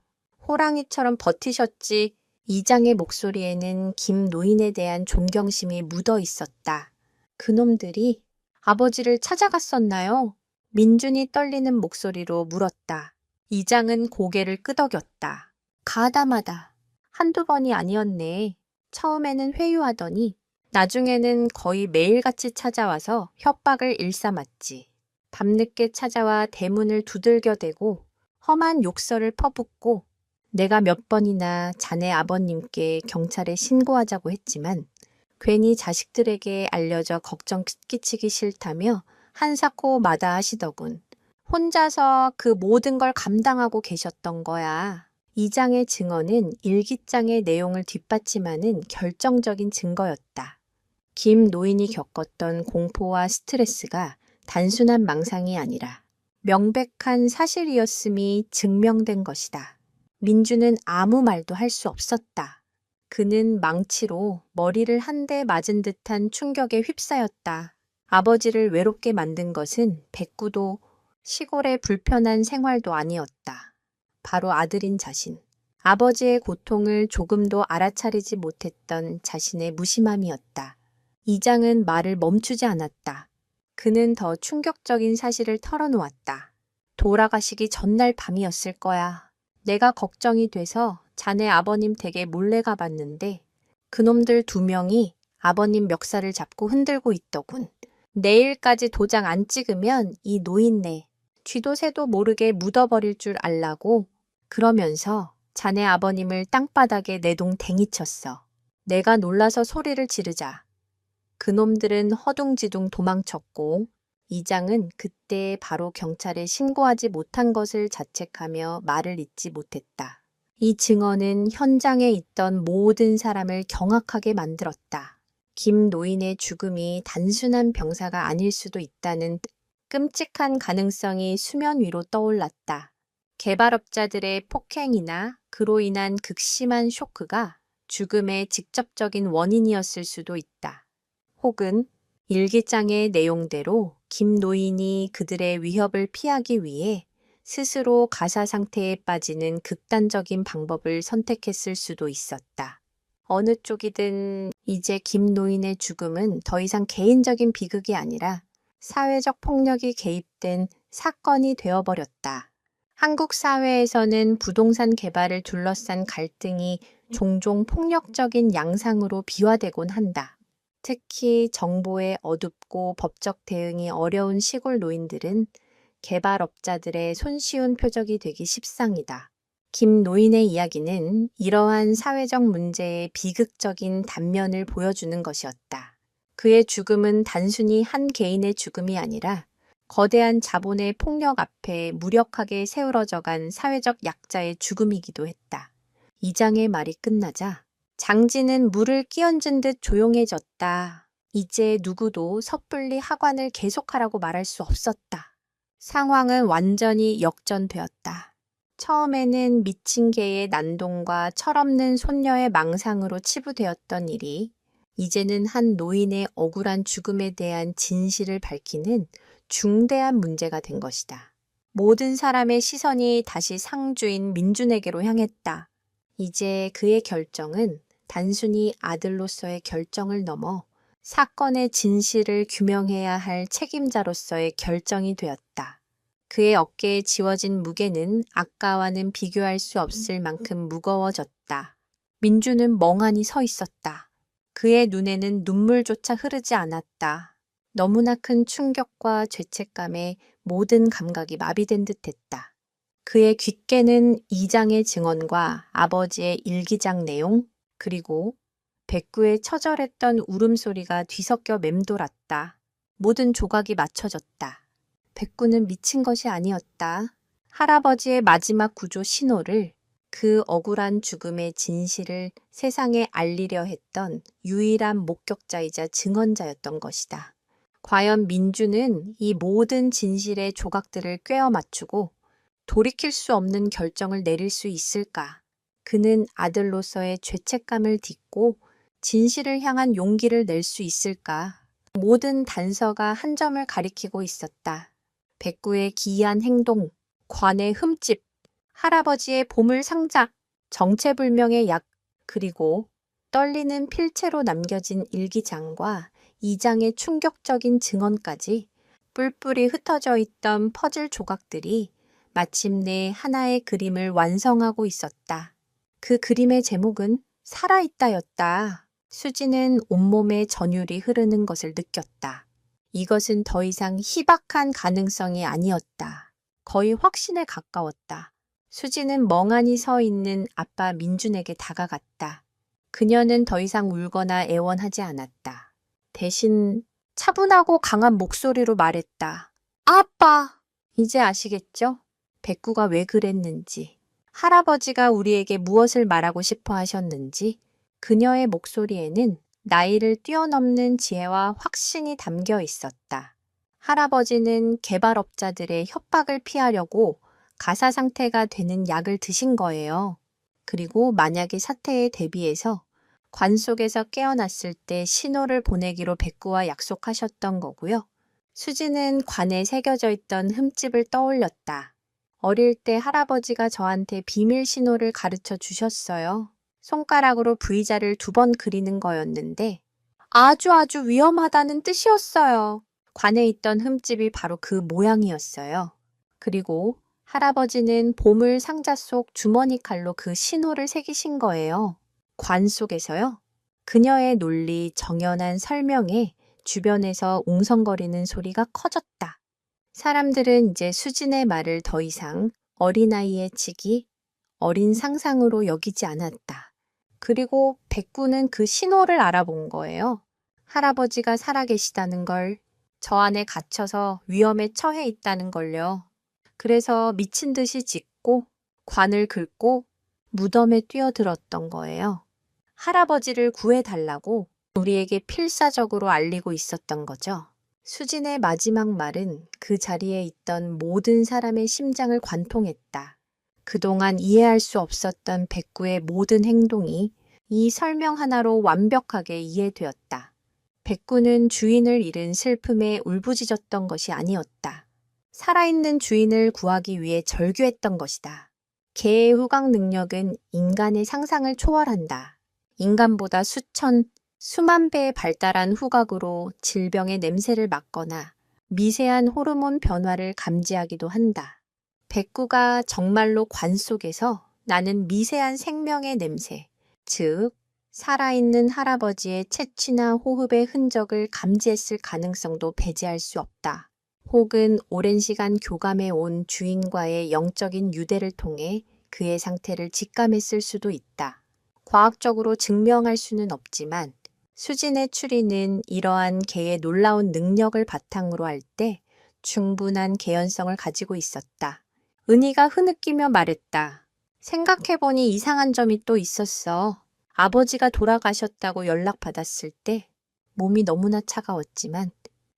Speaker 1: 호랑이처럼 버티셨지. 이장의 목소리에는 김 노인에 대한 존경심이 묻어 있었다. 그놈들이 아버지를 찾아갔었나요? 민준이 떨리는 목소리로 물었다. 이장은 고개를 끄덕였다. 가다마다. 한두 번이 아니었네. 처음에는 회유하더니 나중에는 거의 매일같이 찾아와서 협박을 일삼았지. 밤늦게 찾아와 대문을 두들겨대고 험한 욕설을 퍼붓고 내가 몇 번이나 자네 아버님께 경찰에 신고하자고 했지만 괜히 자식들에게 알려져 걱정 끼치기 싫다며 한사코 마다하시더군. 혼자서 그 모든 걸 감당하고 계셨던 거야. 이장의 증언은 일기장의 내용을 뒷받침하는 결정적인 증거였다. 김 노인이 겪었던 공포와 스트레스가 단순한 망상이 아니라 명백한 사실이었음이 증명된 것이다. 민주는 아무 말도 할 수 없었다. 그는 망치로 머리를 한 대 맞은 듯한 충격에 휩싸였다. 아버지를 외롭게 만든 것은 백구도 시골의 불편한 생활도 아니었다. 바로 아들인 자신. 아버지의 고통을 조금도 알아차리지 못했던 자신의 무심함이었다. 이장은 말을 멈추지 않았다. 그는 더 충격적인 사실을 털어놓았다. 돌아가시기 전날 밤이었을 거야. 내가 걱정이 돼서 자네 아버님 댁에 몰래 가봤는데 그놈들 2명이 아버님 멱살을 잡고 흔들고 있더군. 내일까지 도장 안 찍으면 이 노인네 쥐도 새도 모르게 묻어버릴 줄 알라고 그러면서 자네 아버님을 땅바닥에 내동댕이쳤어. 내가 놀라서 소리를 지르자 그놈들은 허둥지둥 도망쳤고 이장은 그때 바로 경찰에 신고하지 못한 것을 자책하며 말을 잇지 못했다. 이 증언은 현장에 있던 모든 사람을 경악하게 만들었다. 김 노인의 죽음이 단순한 병사가 아닐 수도 있다는 끔찍한 가능성이 수면 위로 떠올랐다. 개발업자들의 폭행이나 그로 인한 극심한 쇼크가 죽음의 직접적인 원인이었을 수도 있다. 혹은 일기장의 내용대로 김 노인이 그들의 위협을 피하기 위해 스스로 가사 상태에 빠지는 극단적인 방법을 선택했을 수도 있었다. 어느 쪽이든 이제 김 노인의 죽음은 더 이상 개인적인 비극이 아니라 사회적 폭력이 개입된 사건이 되어버렸다. 한국 사회에서는 부동산 개발을 둘러싼 갈등이 종종 폭력적인 양상으로 비화되곤 한다. 특히 정보의 어둡고 법적 대응이 어려운 시골 노인들은 개발업자들의 손쉬운 표적이 되기 십상이다. 김 노인의 이야기는 이러한 사회적 문제의 비극적인 단면을 보여주는 것이었다. 그의 죽음은 단순히 한 개인의 죽음이 아니라 거대한 자본의 폭력 앞에 무력하게 세우러져간 사회적 약자의 죽음이기도 했다. 이 장의 말이 끝나자 장지는 물을 끼얹은 듯 조용해졌다. 이제 누구도 섣불리 하관을 계속하라고 말할 수 없었다. 상황은 완전히 역전되었다. 처음에는 미친 개의 난동과 철없는 손녀의 망상으로 치부되었던 일이 이제는 한 노인의 억울한 죽음에 대한 진실을 밝히는 중대한 문제가 된 것이다. 모든 사람의 시선이 다시 상주인 민준에게로 향했다. 이제 그의 결정은 단순히 아들로서의 결정을 넘어 사건의 진실을 규명해야 할 책임자로서의 결정이 되었다. 그의 어깨에 지워진 무게는 아까와는 비교할 수 없을 만큼 무거워졌다. 민주는 멍하니 서 있었다. 그의 눈에는 눈물조차 흐르지 않았다. 너무나 큰 충격과 죄책감에 모든 감각이 마비된 듯했다. 그의 귓게는 이장의 증언과 아버지의 일기장 내용, 그리고 백구의 처절했던 울음소리가 뒤섞여 맴돌았다. 모든 조각이 맞춰졌다. 백구는 미친 것이 아니었다. 할아버지의 마지막 구조 신호를, 그 억울한 죽음의 진실을 세상에 알리려 했던 유일한 목격자이자 증언자였던 것이다. 과연 민주는 이 모든 진실의 조각들을 꿰어 맞추고 돌이킬 수 없는 결정을 내릴 수 있을까? 그는 아들로서의 죄책감을 딛고 진실을 향한 용기를 낼 수 있을까? 모든 단서가 한 점을 가리키고 있었다. 백구의 기이한 행동, 관의 흠집, 할아버지의 보물 상자, 정체불명의 약, 그리고 떨리는 필체로 남겨진 일기장과 이장의 충격적인 증언까지 뿔뿔이 흩어져 있던 퍼즐 조각들이 마침내 하나의 그림을 완성하고 있었다. 그 그림의 제목은 살아있다였다. 수지는 온몸에 전율이 흐르는 것을 느꼈다. 이것은 더 이상 희박한 가능성이 아니었다. 거의 확신에 가까웠다. 수지는 멍하니 서 있는 아빠 민준에게 다가갔다. 그녀는 더 이상 울거나 애원하지 않았다. 대신 차분하고 강한 목소리로 말했다. 아빠! 이제 아시겠죠? 백구가 왜 그랬는지, 할아버지가 우리에게 무엇을 말하고 싶어 하셨는지. 그녀의 목소리에는 나이를 뛰어넘는 지혜와 확신이 담겨 있었다. 할아버지는 개발업자들의 협박을 피하려고 가사 상태가 되는 약을 드신 거예요. 그리고 만약의 사태에 대비해서 관 속에서 깨어났을 때 신호를 보내기로 백구와 약속하셨던 거고요. 수지는 관에 새겨져 있던 흠집을 떠올렸다. 어릴 때 할아버지가 저한테 비밀 신호를 가르쳐 주셨어요. 손가락으로 V자를 2번 그리는 거였는데 아주 위험하다는 뜻이었어요. 관에 있던 흠집이 바로 그 모양이었어요. 그리고 할아버지는 보물 상자 속 주머니 칼로 그 신호를 새기신 거예요. 관 속에서요. 그녀의 논리 정연한 설명에 주변에서 웅성거리는 소리가 커졌다. 사람들은 이제 수진의 말을 더 이상 어린아이의 치기, 어린 상상으로 여기지 않았다. 그리고 백구는 그 신호를 알아본 거예요. 할아버지가 살아계시다는 걸, 저 안에 갇혀서 위험에 처해 있다는 걸요. 그래서 미친 듯이 짖고 관을 긁고 무덤에 뛰어들었던 거예요. 할아버지를 구해달라고 우리에게 필사적으로 알리고 있었던 거죠. 수진의 마지막 말은 그 자리에 있던 모든 사람의 심장을 관통했다. 그동안 이해할 수 없었던 백구의 모든 행동이 이 설명 하나로 완벽하게 이해되었다. 백구는 주인을 잃은 슬픔에 울부짖었던 것이 아니었다. 살아있는 주인을 구하기 위해 절규했던 것이다. 개의 후각 능력은 인간의 상상을 초월한다. 인간보다 수만 배에 발달한 후각으로 질병의 냄새를 맡거나 미세한 호르몬 변화를 감지하기도 한다. 백구가 정말로 관 속에서 나는 미세한 생명의 냄새, 즉 살아있는 할아버지의 채취나 호흡의 흔적을 감지했을 가능성도 배제할 수 없다. 혹은 오랜 시간 교감해 온 주인과의 영적인 유대를 통해 그의 상태를 직감했을 수도 있다. 과학적으로 증명할 수는 없지만 수진의 추리는 이러한 개의 놀라운 능력을 바탕으로 할 때 충분한 개연성을 가지고 있었다. 은희가 흐느끼며 말했다. 생각해보니 이상한 점이 또 있었어. 아버지가 돌아가셨다고 연락받았을 때 몸이 너무나 차가웠지만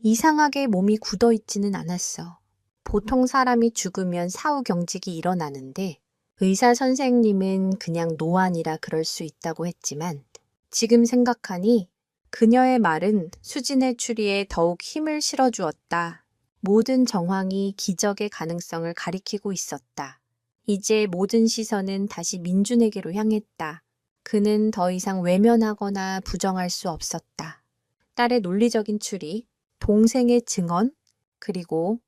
Speaker 1: 이상하게 몸이 굳어있지는 않았어. 보통 사람이 죽으면 사후경직이 일어나는데 의사 선생님은 그냥 노안이라 그럴 수 있다고 했지만 지금 생각하니 그녀의 말은 수진의 추리에 더욱 힘을 실어주었다. 모든 정황이 기적의 가능성을 가리키고 있었다. 이제 모든 시선은 다시 민준에게로 향했다. 그는 더 이상 외면하거나 부정할 수 없었다. 딸의 논리적인 추리, 동생의 증언, 그리고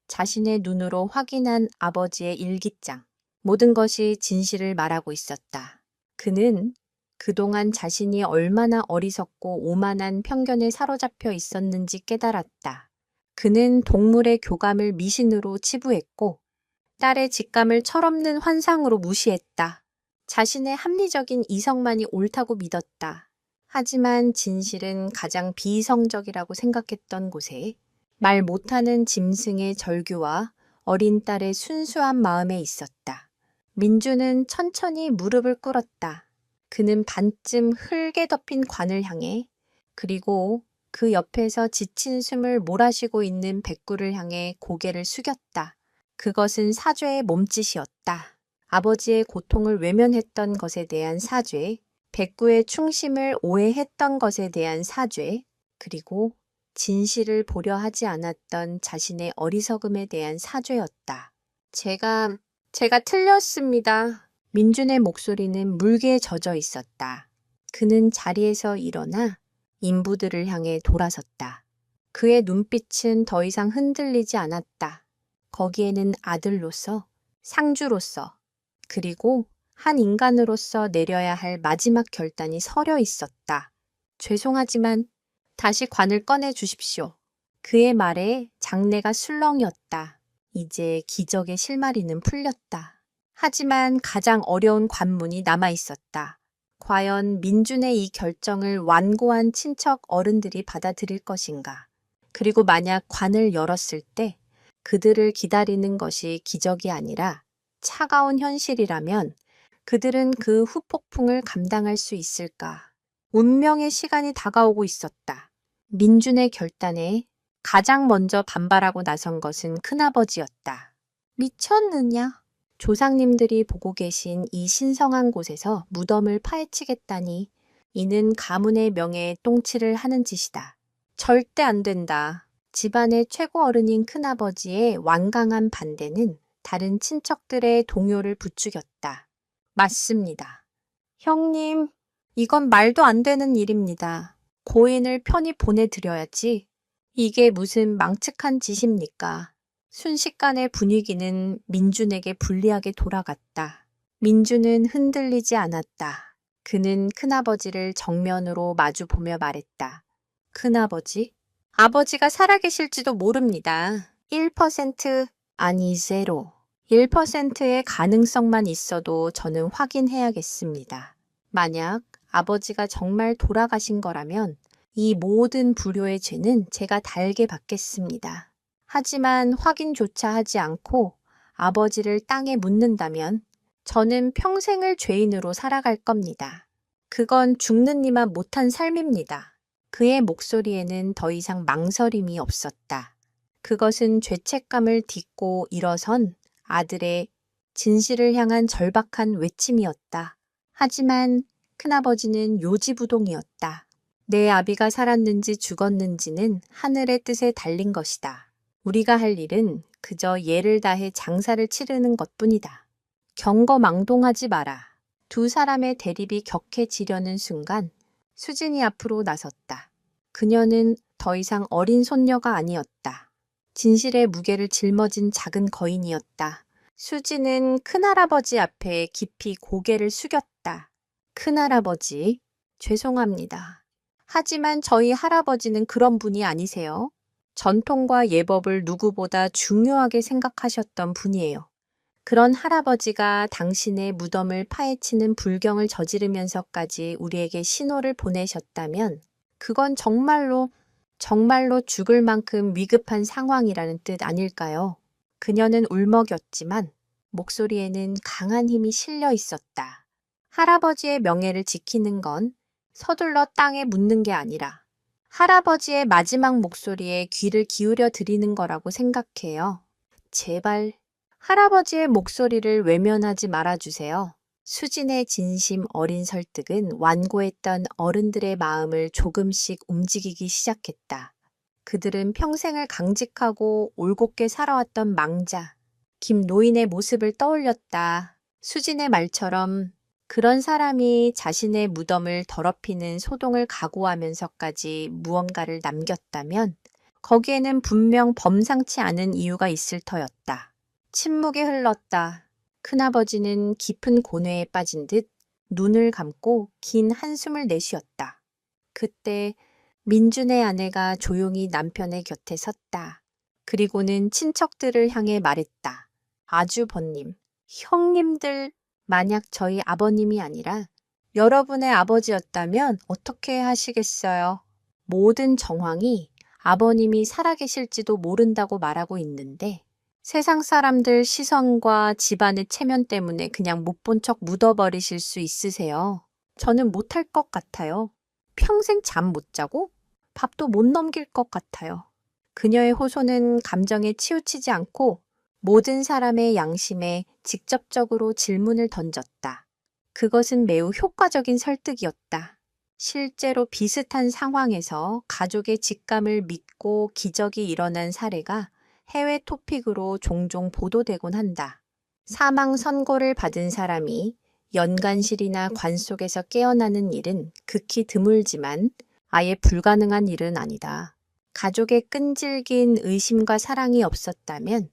Speaker 1: 자신의 눈으로 확인한 아버지의 일기장. 모든 것이 진실을 말하고 있었다. 그는 그동안 자신이 얼마나 어리석고 오만한 편견에 사로잡혀 있었는지 깨달았다. 그는 동물의 교감을 미신으로 치부했고 딸의 직감을 철없는 환상으로 무시했다. 자신의 합리적인 이성만이 옳다고 믿었다. 하지만 진실은 가장 비이성적이라고 생각했던 곳에 말 못하는 짐승의 절규와 어린 딸의 순수한 마음에 있었다. 민주는 천천히 무릎을 꿇었다. 그는 반쯤 흙에 덮인 관을 향해 그리고 그 옆에서 지친 숨을 몰아쉬고 있는 백구를 향해 고개를 숙였다. 그것은 사죄의 몸짓이었다. 아버지의 고통을 외면했던 것에 대한 사죄, 백구의 충심을 오해했던 것에 대한 사죄, 그리고 진실을 보려 하지 않았던 자신의 어리석음에 대한 사죄였다. 제가 틀렸습니다. 민준의 목소리는 물기에 젖어 있었다. 그는 자리에서 일어나 인부들을 향해 돌아섰다. 그의 눈빛은 더 이상 흔들리지 않았다. 거기에는 아들로서, 상주로서, 그리고 한 인간으로서 내려야 할 마지막 결단이 서려 있었다. 죄송하지만 다시 관을 꺼내 주십시오. 그의 말에 장내가 술렁이었다. 이제 기적의 실마리는 풀렸다. 하지만 가장 어려운 관문이 남아 있었다. 과연 민준의 이 결정을 완고한 친척 어른들이 받아들일 것인가? 그리고 만약 관을 열었을 때 그들을 기다리는 것이 기적이 아니라 차가운 현실이라면 그들은 그 후폭풍을 감당할 수 있을까? 운명의 시간이 다가오고 있었다. 민준의 결단에 가장 먼저 반발하고 나선 것은 큰아버지였다. 미쳤느냐? 조상님들이 보고 계신 이 신성한 곳에서 무덤을 파헤치겠다니 이는 가문의 명예에 똥칠을 하는 짓이다. 절대 안 된다. 집안의 최고 어른인 큰아버지의 완강한 반대는 다른 친척들의 동요를 부추겼다. 맞습니다. 형님, 이건 말도 안 되는 일입니다. 고인을 편히 보내드려야지. 이게 무슨 망측한 짓입니까? 순식간에 분위기는 민준에게 불리하게 돌아갔다. 민준은 흔들리지 않았다. 그는 큰아버지를 정면으로 마주보며 말했다. 큰아버지? 아버지가 살아계실지도 모릅니다. 1% 아니 제로. 1%의 가능성만 있어도 저는 확인해야겠습니다. 만약 아버지가 정말 돌아가신 거라면 이 모든 불효의 죄는 제가 달게 받겠습니다. 하지만 확인조차 하지 않고 아버지를 땅에 묻는다면 저는 평생을 죄인으로 살아갈 겁니다. 그건 죽는 이만 못한 삶입니다. 그의 목소리에는 더 이상 망설임이 없었다. 그것은 죄책감을 딛고 일어선 아들의 진실을 향한 절박한 외침이었다. 하지만 큰아버지는 요지부동이었다. 내 아비가 살았는지 죽었는지는 하늘의 뜻에 달린 것이다. 우리가 할 일은 그저 예를 다해 장사를 치르는 것뿐이다. 경거망동하지 마라. 두 사람의 대립이 격해지려는 순간 수진이 앞으로 나섰다. 그녀는 더 이상 어린 손녀가 아니었다. 진실의 무게를 짊어진 작은 거인이었다. 수진은 큰할아버지 앞에 깊이 고개를 숙였다. 큰할아버지, 죄송합니다. 하지만 저희 할아버지는 그런 분이 아니세요. 전통과 예법을 누구보다 중요하게 생각하셨던 분이에요. 그런 할아버지가 당신의 무덤을 파헤치는 불경을 저지르면서까지 우리에게 신호를 보내셨다면 그건 정말로 죽을 만큼 위급한 상황이라는 뜻 아닐까요? 그녀는 울먹였지만 목소리에는 강한 힘이 실려 있었다. 할아버지의 명예를 지키는 건 서둘러 땅에 묻는 게 아니라 할아버지의 마지막 목소리에 귀를 기울여 드리는 거라고 생각해요. 제발 할아버지의 목소리를 외면하지 말아주세요. 수진의 진심 어린 설득은 완고했던 어른들의 마음을 조금씩 움직이기 시작했다. 그들은 평생을 강직하고 올곧게 살아왔던 망자, 김노인의 모습을 떠올렸다. 수진의 말처럼 그런 사람이 자신의 무덤을 더럽히는 소동을 각오하면서까지 무언가를 남겼다면 거기에는 분명 범상치 않은 이유가 있을 터였다. 침묵이 흘렀다. 큰아버지는 깊은 고뇌에 빠진 듯 눈을 감고 긴 한숨을 내쉬었다. 그때 민준의 아내가 조용히 남편의 곁에 섰다. 그리고는 친척들을 향해 말했다. 아주버님, 형님들, 만약 저희 아버님이 아니라 여러분의 아버지였다면 어떻게 하시겠어요? 모든 정황이 아버님이 살아계실지도 모른다고 말하고 있는데 세상 사람들 시선과 집안의 체면 때문에 그냥 못 본 척 묻어버리실 수 있으세요. 저는 못할 것 같아요. 평생 잠 못 자고 밥도 못 넘길 것 같아요. 그녀의 호소는 감정에 치우치지 않고 모든 사람의 양심에 직접적으로 질문을 던졌다. 그것은 매우 효과적인 설득이었다. 실제로 비슷한 상황에서 가족의 직감을 믿고 기적이 일어난 사례가 해외 토픽으로 종종 보도되곤 한다. 사망 선고를 받은 사람이 연간실이나 관 속에서 깨어나는 일은 극히 드물지만 아예 불가능한 일은 아니다. 가족의 끈질긴 의심과 사랑이 없었다면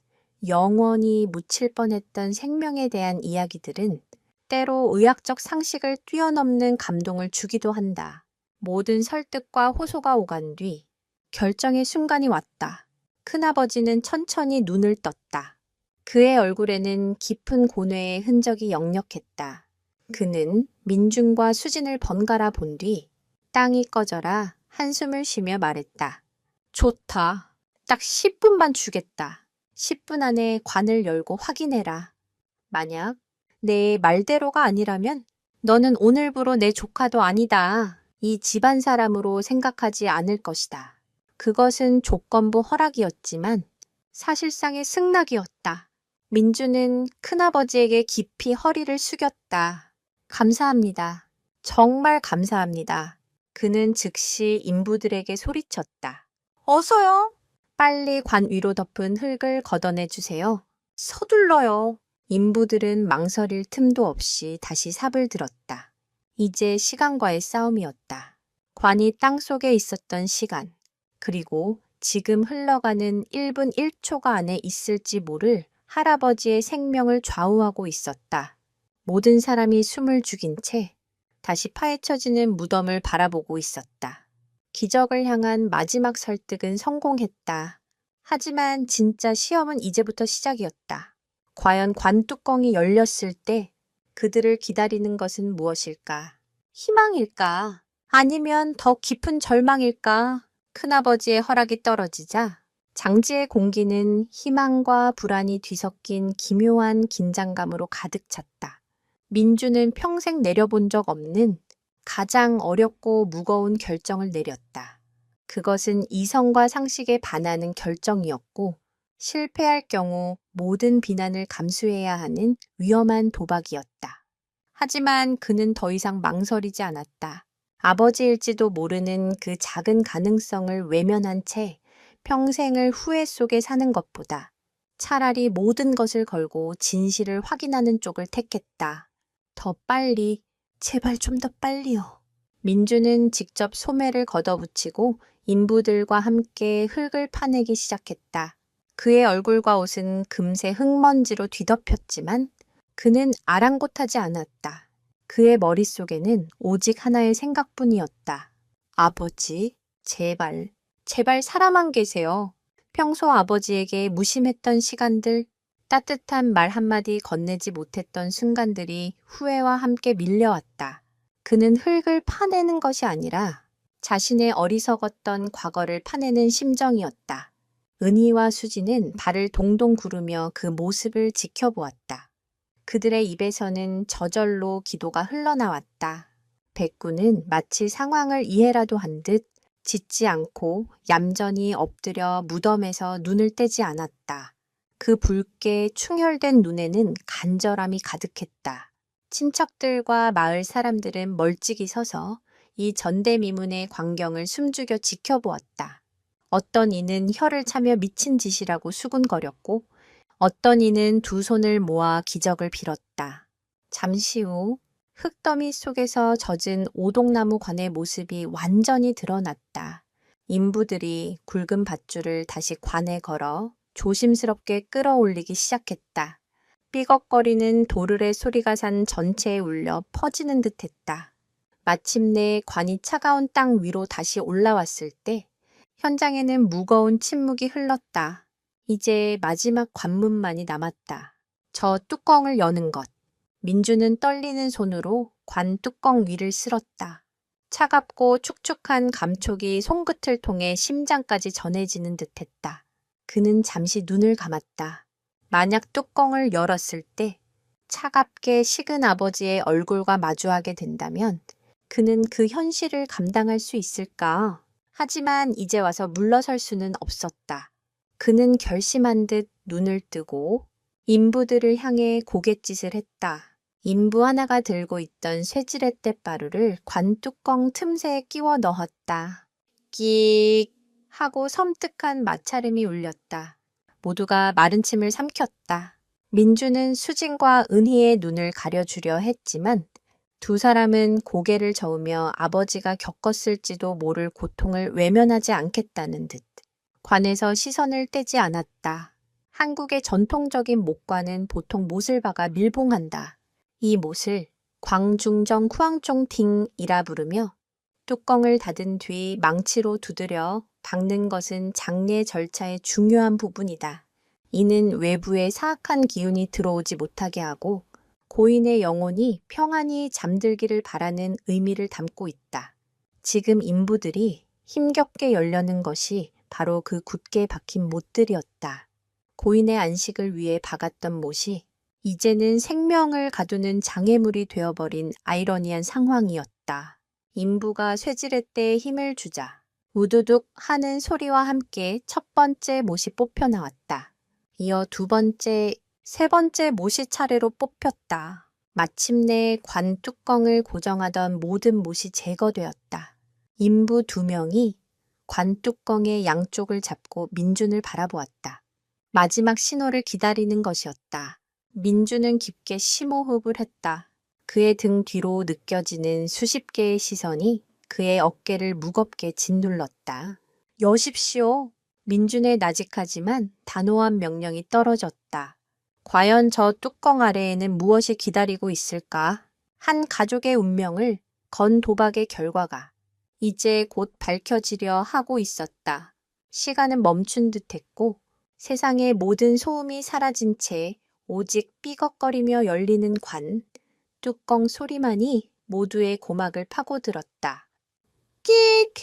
Speaker 1: 영원히 묻힐 뻔했던 생명에 대한 이야기들은 때로 의학적 상식을 뛰어넘는 감동을 주기도 한다. 모든 설득과 호소가 오간 뒤 결정의 순간이 왔다. 큰아버지는 천천히 눈을 떴다. 그의 얼굴에는 깊은 고뇌의 흔적이 역력했다. 그는 민준과 수진을 번갈아 본 뒤 땅이 꺼져라 한숨을 쉬며 말했다. 좋다. 딱 10분만 주겠다. 10분 안에 관을 열고 확인해라. 만약 내 말대로가 아니라면 너는 오늘부로 내 조카도 아니다. 이 집안 사람으로 생각하지 않을 것이다. 그것은 조건부 허락이었지만 사실상의 승낙이었다. 민주는 큰아버지에게 깊이 허리를 숙였다. 감사합니다. 정말 감사합니다. 그는 즉시 인부들에게 소리쳤다. 어서요. 빨리 관 위로 덮은 흙을 걷어내 주세요. 서둘러요. 인부들은 망설일 틈도 없이 다시 삽을 들었다. 이제 시간과의 싸움이었다. 관이 땅속에 있었던 시간, 그리고 지금 흘러가는 1분 1초가 안에 있을지 모를 할아버지의 생명을 좌우하고 있었다. 모든 사람이 숨을 죽인 채 다시 파헤쳐지는 무덤을 바라보고 있었다. 기적을 향한 마지막 설득은 성공했다. 하지만 진짜 시험은 이제부터 시작이었다. 과연 관뚜껑이 열렸을 때 그들을 기다리는 것은 무엇일까? 희망일까? 아니면 더 깊은 절망일까? 큰아버지의 허락이 떨어지자 장지의 공기는 희망과 불안이 뒤섞인 기묘한 긴장감으로 가득 찼다. 민주는 평생 내려본 적 없는 가장 어렵고 무거운 결정을 내렸다. 그것은 이성과 상식에 반하는 결정이었고 실패할 경우 모든 비난을 감수해야 하는 위험한 도박이었다. 하지만 그는 더 이상 망설이지 않았다. 아버지일지도 모르는 그 작은 가능성을 외면한 채 평생을 후회 속에 사는 것보다 차라리 모든 것을 걸고 진실을 확인하는 쪽을 택했다. 더 빨리, 제발 좀 더 빨리요. 민주는 직접 소매를 걷어붙이고 인부들과 함께 흙을 파내기 시작했다. 그의 얼굴과 옷은 금세 흙먼지로 뒤덮였지만 그는 아랑곳하지 않았다. 그의 머릿속에는 오직 하나의 생각뿐이었다. 아버지, 제발, 제발 살아만 계세요. 평소 아버지에게 무심했던 시간들, 따뜻한 말 한마디 건네지 못했던 순간들이 후회와 함께 밀려왔다. 그는 흙을 파내는 것이 아니라 자신의 어리석었던 과거를 파내는 심정이었다. 은희와 수지는 발을 동동 구르며 그 모습을 지켜보았다. 그들의 입에서는 저절로 기도가 흘러나왔다. 백구는 마치 상황을 이해라도 한 듯 짖지 않고 얌전히 엎드려 무덤에서 눈을 떼지 않았다. 그 붉게 충혈된 눈에는 간절함이 가득했다. 친척들과 마을 사람들은 멀찍이 서서 이 전대미문의 광경을 숨죽여 지켜보았다. 어떤 이는 혀를 차며 미친 짓이라고 수군거렸고 어떤 이는 두 손을 모아 기적을 빌었다. 잠시 후 흙더미 속에서 젖은 오동나무 관의 모습이 완전히 드러났다. 인부들이 굵은 밧줄을 다시 관에 걸어 조심스럽게 끌어올리기 시작했다. 삐걱거리는 도르래 소리가 산 전체에 울려 퍼지는 듯했다. 마침내 관이 차가운 땅 위로 다시 올라왔을 때 현장에는 무거운 침묵이 흘렀다. 이제 마지막 관문만이 남았다. 저 뚜껑을 여는 것. 민주는 떨리는 손으로 관 뚜껑 위를 쓸었다. 차갑고 축축한 감촉이 손끝을 통해 심장까지 전해지는 듯했다. 그는 잠시 눈을 감았다. 만약 뚜껑을 열었을 때 차갑게 식은 아버지의 얼굴과 마주하게 된다면 그는 그 현실을 감당할 수 있을까? 하지만 이제 와서 물러설 수는 없었다. 그는 결심한 듯 눈을 뜨고 인부들을 향해 고갯짓을 했다. 인부 하나가 들고 있던 쇠지렛 떼바루를 관 뚜껑 틈새에 끼워 넣었다. 끽 하고 섬뜩한 마찰음이 울렸다. 모두가 마른 침을 삼켰다. 민주는 수진과 은희의 눈을 가려주려 했지만 두 사람은 고개를 저으며 아버지가 겪었을지도 모를 고통을 외면하지 않겠다는 듯 관에서 시선을 떼지 않았다. 한국의 전통적인 못관은 보통 못을 박아 밀봉한다. 이 못을 광중정 쿠앙쫑팅이라 부르며 뚜껑을 닫은 뒤 망치로 두드려 박는 것은 장례 절차의 중요한 부분이다. 이는 외부의 사악한 기운이 들어오지 못하게 하고 고인의 영혼이 평안히 잠들기를 바라는 의미를 담고 있다. 지금 인부들이 힘겹게 열려는 것이 바로 그 굳게 박힌 못들이었다. 고인의 안식을 위해 박았던 못이 이제는 생명을 가두는 장애물이 되어버린 아이러니한 상황이었다. 인부가 쇠지렛대에 힘을 주자 우두둑 하는 소리와 함께 첫 번째 못이 뽑혀 나왔다. 이어 두 번째, 세 번째 못이 차례로 뽑혔다. 마침내 관 뚜껑을 고정하던 모든 못이 제거되었다. 인부 2명이 관 뚜껑의 양쪽을 잡고 민준을 바라보았다. 마지막 신호를 기다리는 것이었다. 민준은 깊게 심호흡을 했다. 그의 등 뒤로 느껴지는 수십 개의 시선이 그의 어깨를 무겁게 짓눌렀다. 여십시오. 민준의 나직하지만 단호한 명령이 떨어졌다. 과연 저 뚜껑 아래에는 무엇이 기다리고 있을까? 한 가족의 운명을 건 도박의 결과가 이제 곧 밝혀지려 하고 있었다. 시간은 멈춘 듯했고 세상의 모든 소음이 사라진 채 오직 삐걱거리며 열리는 관, 뚜껑 소리만이 모두의 고막을 파고들었다. 끽!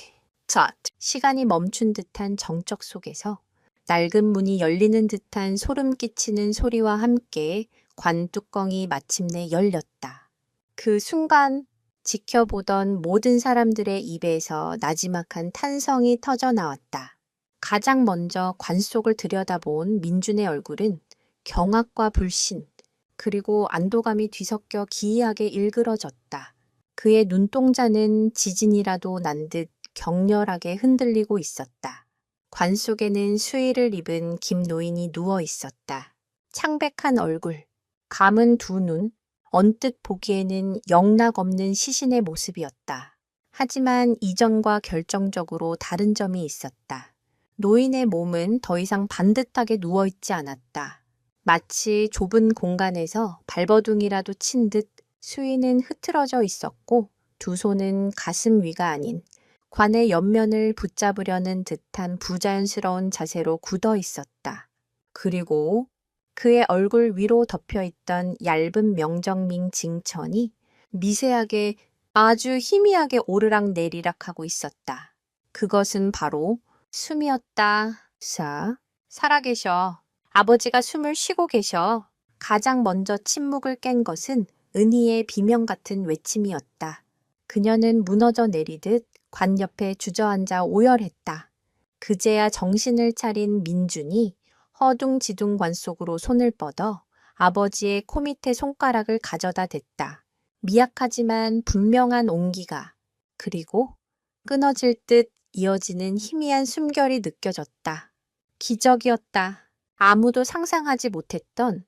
Speaker 1: 첫! 시간이 멈춘 듯한 정적 속에서 낡은 문이 열리는 듯한 소름 끼치는 소리와 함께 관 뚜껑이 마침내 열렸다. 그 순간 지켜보던 모든 사람들의 입에서 나지막한 탄성이 터져 나왔다. 가장 먼저 관 속을 들여다본 민준의 얼굴은 경악과 불신, 그리고 안도감이 뒤섞여 기이하게 일그러졌다. 그의 눈동자는 지진이라도 난 듯 격렬하게 흔들리고 있었다. 관 속에는 수의를 입은 김노인이 누워 있었다. 창백한 얼굴, 감은 두 눈, 언뜻 보기에는 영락없는 시신의 모습이었다. 하지만 이전과 결정적으로 다른 점이 있었다. 노인의 몸은 더 이상 반듯하게 누워있지 않았다. 마치 좁은 공간에서 발버둥이라도 친 듯 수위는 흐트러져 있었고 두 손은 가슴 위가 아닌 관의 옆면을 붙잡으려는 듯한 부자연스러운 자세로 굳어 있었다. 그리고 그의 얼굴 위로 덮여있던 얇은 명정민 징천이 미세하게 아주 희미하게 오르락 내리락 하고 있었다. 그것은 바로 숨이었다. 살아계셔. 아버지가 숨을 쉬고 계셔. 가장 먼저 침묵을 깬 것은 은희의 비명 같은 외침이었다. 그녀는 무너져 내리듯 관 옆에 주저앉아 오열했다. 그제야 정신을 차린 민준이 허둥지둥 관 속으로 손을 뻗어 아버지의 코 밑에 손가락을 가져다 댔다. 미약하지만 분명한 온기가, 그리고 끊어질 듯 이어지는 희미한 숨결이 느껴졌다. 기적이었다. 아무도 상상하지 못했던,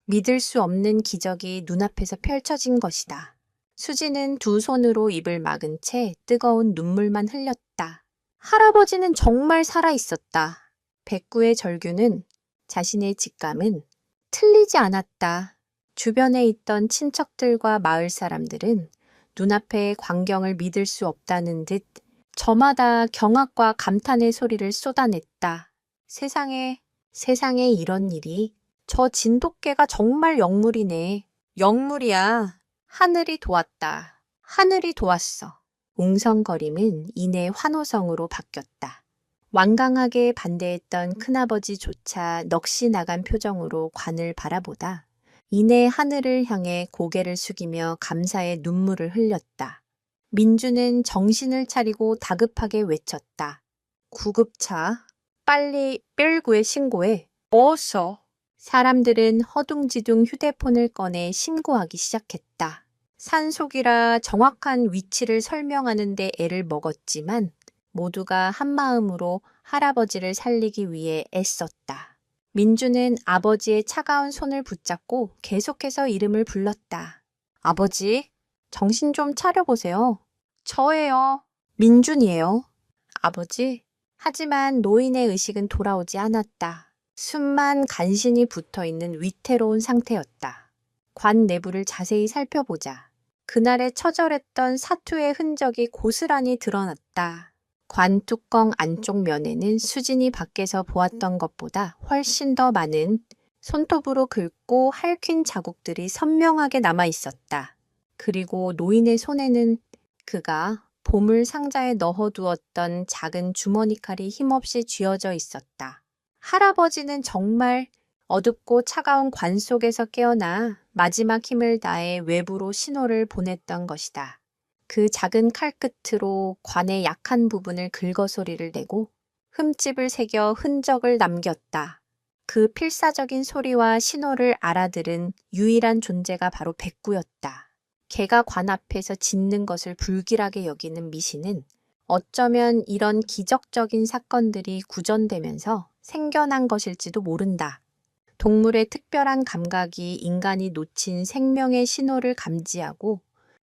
Speaker 1: 믿을 수 없는 기적이 눈앞에서 펼쳐진 것이다. 수지는 두 손으로 입을 막은 채 뜨거운 눈물만 흘렸다. 할아버지는 정말 살아있었다. 백구의 절규는, 자신의 직감은 틀리지 않았다. 주변에 있던 친척들과 마을 사람들은 눈앞의 광경을 믿을 수 없다는 듯 저마다 경악과 감탄의 소리를 쏟아냈다. 세상에 이런 일이. 저 진돗개가 정말 영물이네. 영물이야. 하늘이 도왔다. 하늘이 도왔어. 웅성거림은 이내 환호성으로 바뀌었다. 완강하게 반대했던 큰아버지조차 넋이 나간 표정으로 관을 바라보다 이내 하늘을 향해 고개를 숙이며 감사의 눈물을 흘렸다. 민주는 정신을 차리고 다급하게 외쳤다. 구급차, 빨리 119에 신고해. 어서. 사람들은 허둥지둥 휴대폰을 꺼내 신고하기 시작했다. 산속이라 정확한 위치를 설명하는 데 애를 먹었지만 모두가 한마음으로 할아버지를 살리기 위해 애썼다. 민주는 아버지의 차가운 손을 붙잡고 계속해서 이름을 불렀다. 아버지, 정신 좀 차려보세요. 저예요. 민준이에요. 아버지. 하지만 노인의 의식은 돌아오지 않았다. 숨만 간신히 붙어있는 위태로운 상태였다. 관 내부를 자세히 살펴보자. 그날의 처절했던 사투의 흔적이 고스란히 드러났다. 관 뚜껑 안쪽 면에는 수진이 밖에서 보았던 것보다 훨씬 더 많은 손톱으로 긁고 핥힌 자국들이 선명하게 남아 있었다. 그리고 노인의 손에는 그가 보물 상자에 넣어두었던 작은 주머니 칼이 힘없이 쥐어져 있었다. 할아버지는 정말 어둡고 차가운 관 속에서 깨어나 마지막 힘을 다해 외부로 신호를 보냈던 것이다. 그 작은 칼끝으로 관의 약한 부분을 긁어 소리를 내고 흠집을 새겨 흔적을 남겼다. 그 필사적인 소리와 신호를 알아들은 유일한 존재가 바로 백구였다. 개가 관 앞에서 짖는 것을 불길하게 여기는 미신은 어쩌면 이런 기적적인 사건들이 구전되면서 생겨난 것일지도 모른다. 동물의 특별한 감각이 인간이 놓친 생명의 신호를 감지하고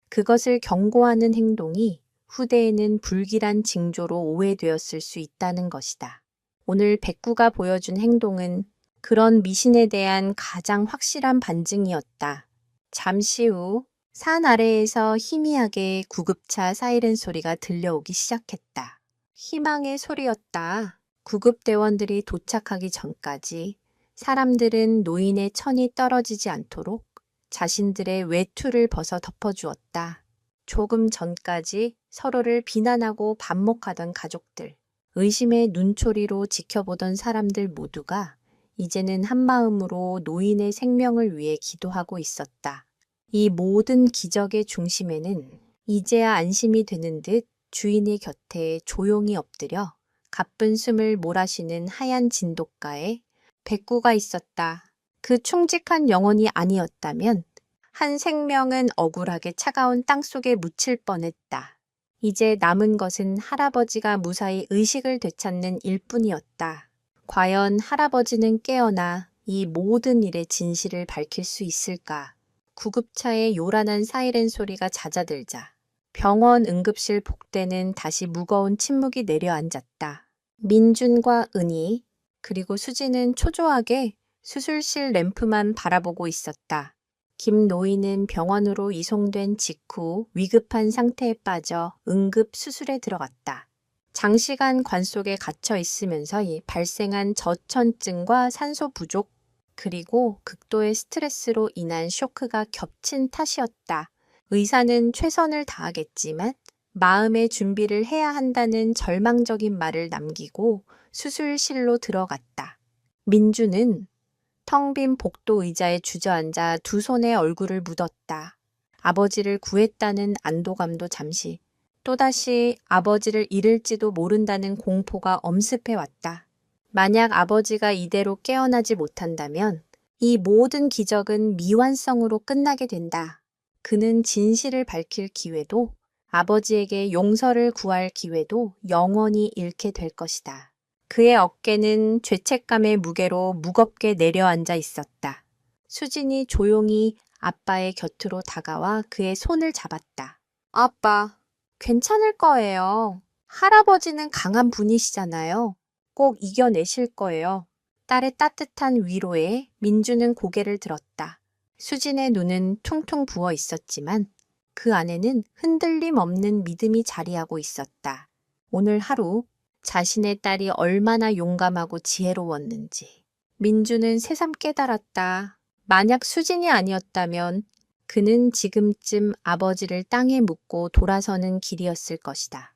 Speaker 1: 그것을 경고하는 행동이 후대에는 불길한 징조로 오해되었을 수 있다는 것이다. 오늘 백구가 보여준 행동은 그런 미신에 대한 가장 확실한 반증이었다. 잠시 후 산 아래에서 희미하게 구급차 사이렌 소리가 들려오기 시작했다. 희망의 소리였다. 구급대원들이 도착하기 전까지 사람들은 노인의 천이 떨어지지 않도록 자신들의 외투를 벗어 덮어주었다. 조금 전까지 서로를 비난하고 반목하던 가족들, 의심의 눈초리로 지켜보던 사람들 모두가 이제는 한마음으로 노인의 생명을 위해 기도하고 있었다. 이 모든 기적의 중심에는 이제야 안심이 되는 듯 주인의 곁에 조용히 엎드려 가쁜 숨을 몰아쉬는 하얀 진돗가에 백구가 있었다. 그 충직한 영혼이 아니었다면 한 생명은 억울하게 차가운 땅속에 묻힐 뻔했다. 이제 남은 것은 할아버지가 무사히 의식을 되찾는 일뿐이었다. 과연 할아버지는 깨어나 이 모든 일의 진실을 밝힐 수 있을까? 구급차의 요란한 사이렌 소리가 잦아들자 병원 응급실 복대는 다시 무거운 침묵이 내려앉았다. 민준과 은희, 그리고 수지는 초조하게 수술실 램프만 바라보고 있었다. 김 노인은 병원으로 이송된 직후 위급한 상태에 빠져 응급 수술에 들어갔다. 장시간 관 속에 갇혀 있으면서 발생한 저천증과 산소 부족, 그리고 극도의 스트레스로 인한 쇼크가 겹친 탓이었다. 의사는 최선을 다하겠지만 마음의 준비를 해야 한다는 절망적인 말을 남기고 수술실로 들어갔다. 민주는 텅 빈 복도 의자에 주저앉아 두 손에 얼굴을 묻었다. 아버지를 구했다는 안도감도 잠시, 또다시 아버지를 잃을지도 모른다는 공포가 엄습해 왔다. 만약 아버지가 이대로 깨어나지 못한다면 이 모든 기적은 미완성으로 끝나게 된다. 그는 진실을 밝힐 기회도, 아버지에게 용서를 구할 기회도 영원히 잃게 될 것이다. 그의 어깨는 죄책감의 무게로 무겁게 내려앉아 있었다. 수진이 조용히 아빠의 곁으로 다가와 그의 손을 잡았다. 아빠, 괜찮을 거예요. 할아버지는 강한 분이시잖아요. 꼭 이겨내실 거예요. 딸의 따뜻한 위로에 민주는 고개를 들었다. 수진의 눈은 퉁퉁 부어 있었지만 그 안에는 흔들림 없는 믿음이 자리하고 있었다. 오늘 하루 자신의 딸이 얼마나 용감하고 지혜로웠는지 민주는 새삼 깨달았다. 만약 수진이 아니었다면 그는 지금쯤 아버지를 땅에 묻고 돌아서는 길이었을 것이다.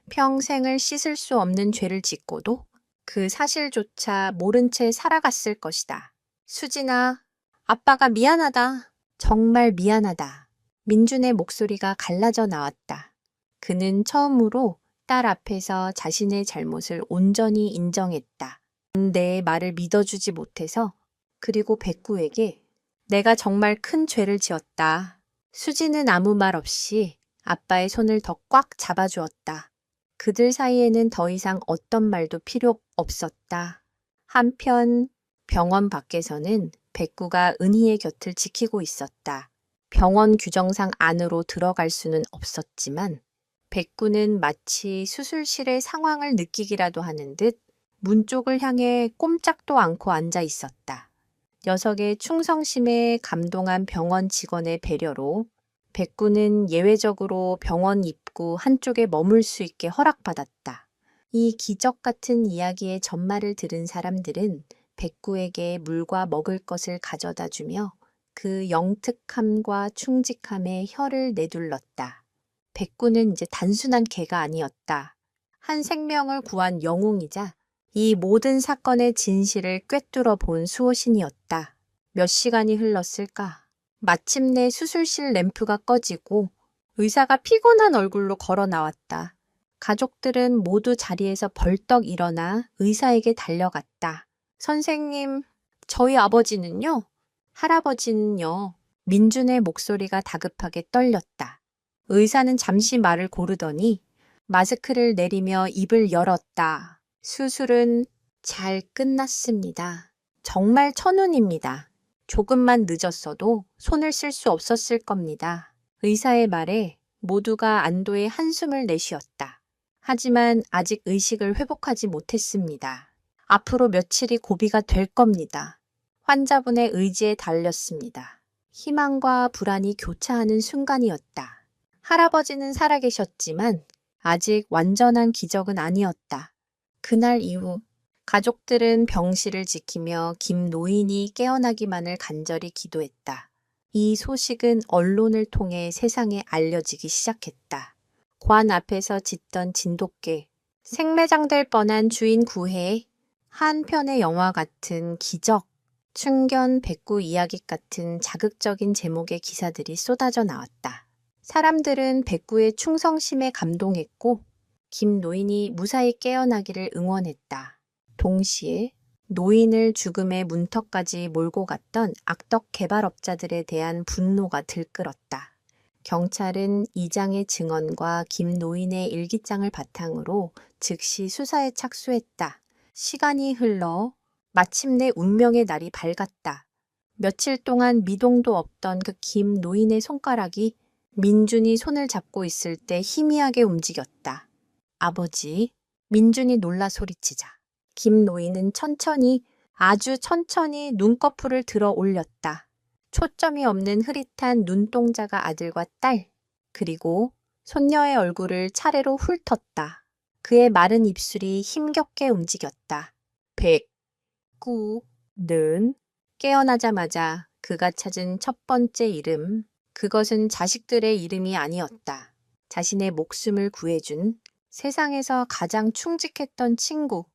Speaker 1: 평생을 씻을 수 없는 죄를 짓고도 그 사실조차 모른 채 살아갔을 것이다. 수진아, 아빠가 미안하다. 정말 미안하다. 민준의 목소리가 갈라져 나왔다. 그는 처음으로 딸 앞에서 자신의 잘못을 온전히 인정했다. 내 말을 믿어주지 못해서, 그리고 백구에게 내가 정말 큰 죄를 지었다. 수지는 아무 말 없이 아빠의 손을 더 꽉 잡아주었다. 그들 사이에는 더 이상 어떤 말도 필요 없었다. 한편 병원 밖에서는 백구가 은희의 곁을 지키고 있었다. 병원 규정상 안으로 들어갈 수는 없었지만 백구는 마치 수술실의 상황을 느끼기라도 하는 듯 문 쪽을 향해 꼼짝도 않고 앉아 있었다. 녀석의 충성심에 감동한 병원 직원의 배려로 백구는 예외적으로 병원 입구 한쪽에 머물 수 있게 허락받았다. 이 기적 같은 이야기의 전말을 들은 사람들은 백구에게 물과 먹을 것을 가져다 주며 그 영특함과 충직함에 혀를 내둘렀다. 백구는 이제 단순한 개가 아니었다. 한 생명을 구한 영웅이자 이 모든 사건의 진실을 꿰뚫어 본 수호신이었다. 몇 시간이 흘렀을까? 마침내 수술실 램프가 꺼지고 의사가 피곤한 얼굴로 걸어 나왔다. 가족들은 모두 자리에서 벌떡 일어나 의사에게 달려갔다. 선생님, 저희 아버지는요? 할아버지는요? 민준의 목소리가 다급하게 떨렸다. 의사는 잠시 말을 고르더니 마스크를 내리며 입을 열었다. 수술은 잘 끝났습니다. 정말 천운입니다. 조금만 늦었어도 손을 쓸 수 없었을 겁니다. 의사의 말에 모두가 안도의 한숨을 내쉬었다. 하지만 아직 의식을 회복하지 못했습니다. 앞으로 며칠이 고비가 될 겁니다. 환자분의 의지에 달렸습니다. 희망과 불안이 교차하는 순간이었다. 할아버지는 살아계셨지만 아직 완전한 기적은 아니었다. 그날 이후 가족들은 병실을 지키며 김 노인이 깨어나기만을 간절히 기도했다. 이 소식은 언론을 통해 세상에 알려지기 시작했다. 관 앞에서 짖던 진돗개, 생매장될 뻔한 주인 구해, 한 편의 영화 같은 기적, 충견 백구 이야기 같은 자극적인 제목의 기사들이 쏟아져 나왔다. 사람들은 백구의 충성심에 감동했고 김 노인이 무사히 깨어나기를 응원했다. 동시에 노인을 죽음의 문턱까지 몰고 갔던 악덕 개발업자들에 대한 분노가 들끓었다. 경찰은 이장의 증언과 김 노인의 일기장을 바탕으로 즉시 수사에 착수했다. 시간이 흘러 마침내 운명의 날이 밝았다. 며칠 동안 미동도 없던 그 김 노인의 손가락이 민준이 손을 잡고 있을 때 희미하게 움직였다. 아버지, 민준이 놀라 소리치자 김 노인은 천천히, 아주 천천히 눈꺼풀을 들어 올렸다. 초점이 없는 흐릿한 눈동자가 아들과 딸, 그리고 손녀의 얼굴을 차례로 훑었다. 그의 마른 입술이 힘겹게 움직였다. 백구는 깨어나자마자 그가 찾은 첫 번째 이름, 그것은 자식들의 이름이 아니었다. 자신의 목숨을 구해준 세상에서 가장 충직했던 친구,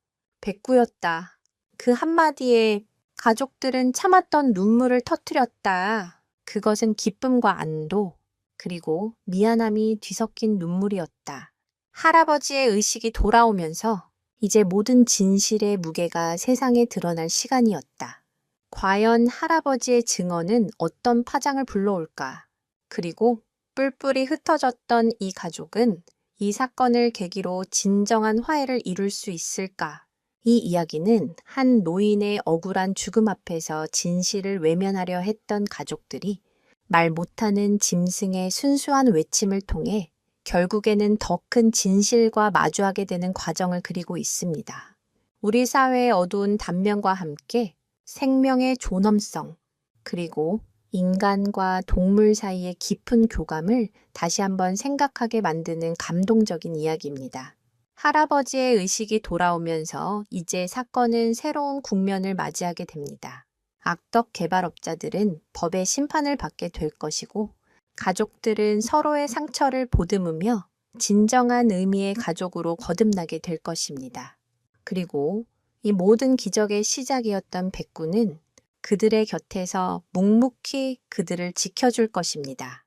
Speaker 1: 백구였다. 그 한마디에 가족들은 참았던 눈물을 터뜨렸다. 그것은 기쁨과 안도, 그리고 미안함이 뒤섞인 눈물이었다. 할아버지의 의식이 돌아오면서 이제 모든 진실의 무게가 세상에 드러날 시간이었다. 과연 할아버지의 증언은 어떤 파장을 불러올까? 그리고 뿔뿔이 흩어졌던 이 가족은 이 사건을 계기로 진정한 화해를 이룰 수 있을까? 이 이야기는 한 노인의 억울한 죽음 앞에서 진실을 외면하려 했던 가족들이 말 못하는 짐승의 순수한 외침을 통해 결국에는 더 큰 진실과 마주하게 되는 과정을 그리고 있습니다. 우리 사회의 어두운 단면과 함께 생명의 존엄성, 그리고 인간과 동물 사이의 깊은 교감을 다시 한번 생각하게 만드는 감동적인 이야기입니다. 할아버지의 의식이 돌아오면서 이제 사건은 새로운 국면을 맞이하게 됩니다. 악덕 개발업자들은 법의 심판을 받게 될 것이고, 가족들은 서로의 상처를 보듬으며 진정한 의미의 가족으로 거듭나게 될 것입니다. 그리고 이 모든 기적의 시작이었던 백구는 그들의 곁에서 묵묵히 그들을 지켜줄 것입니다.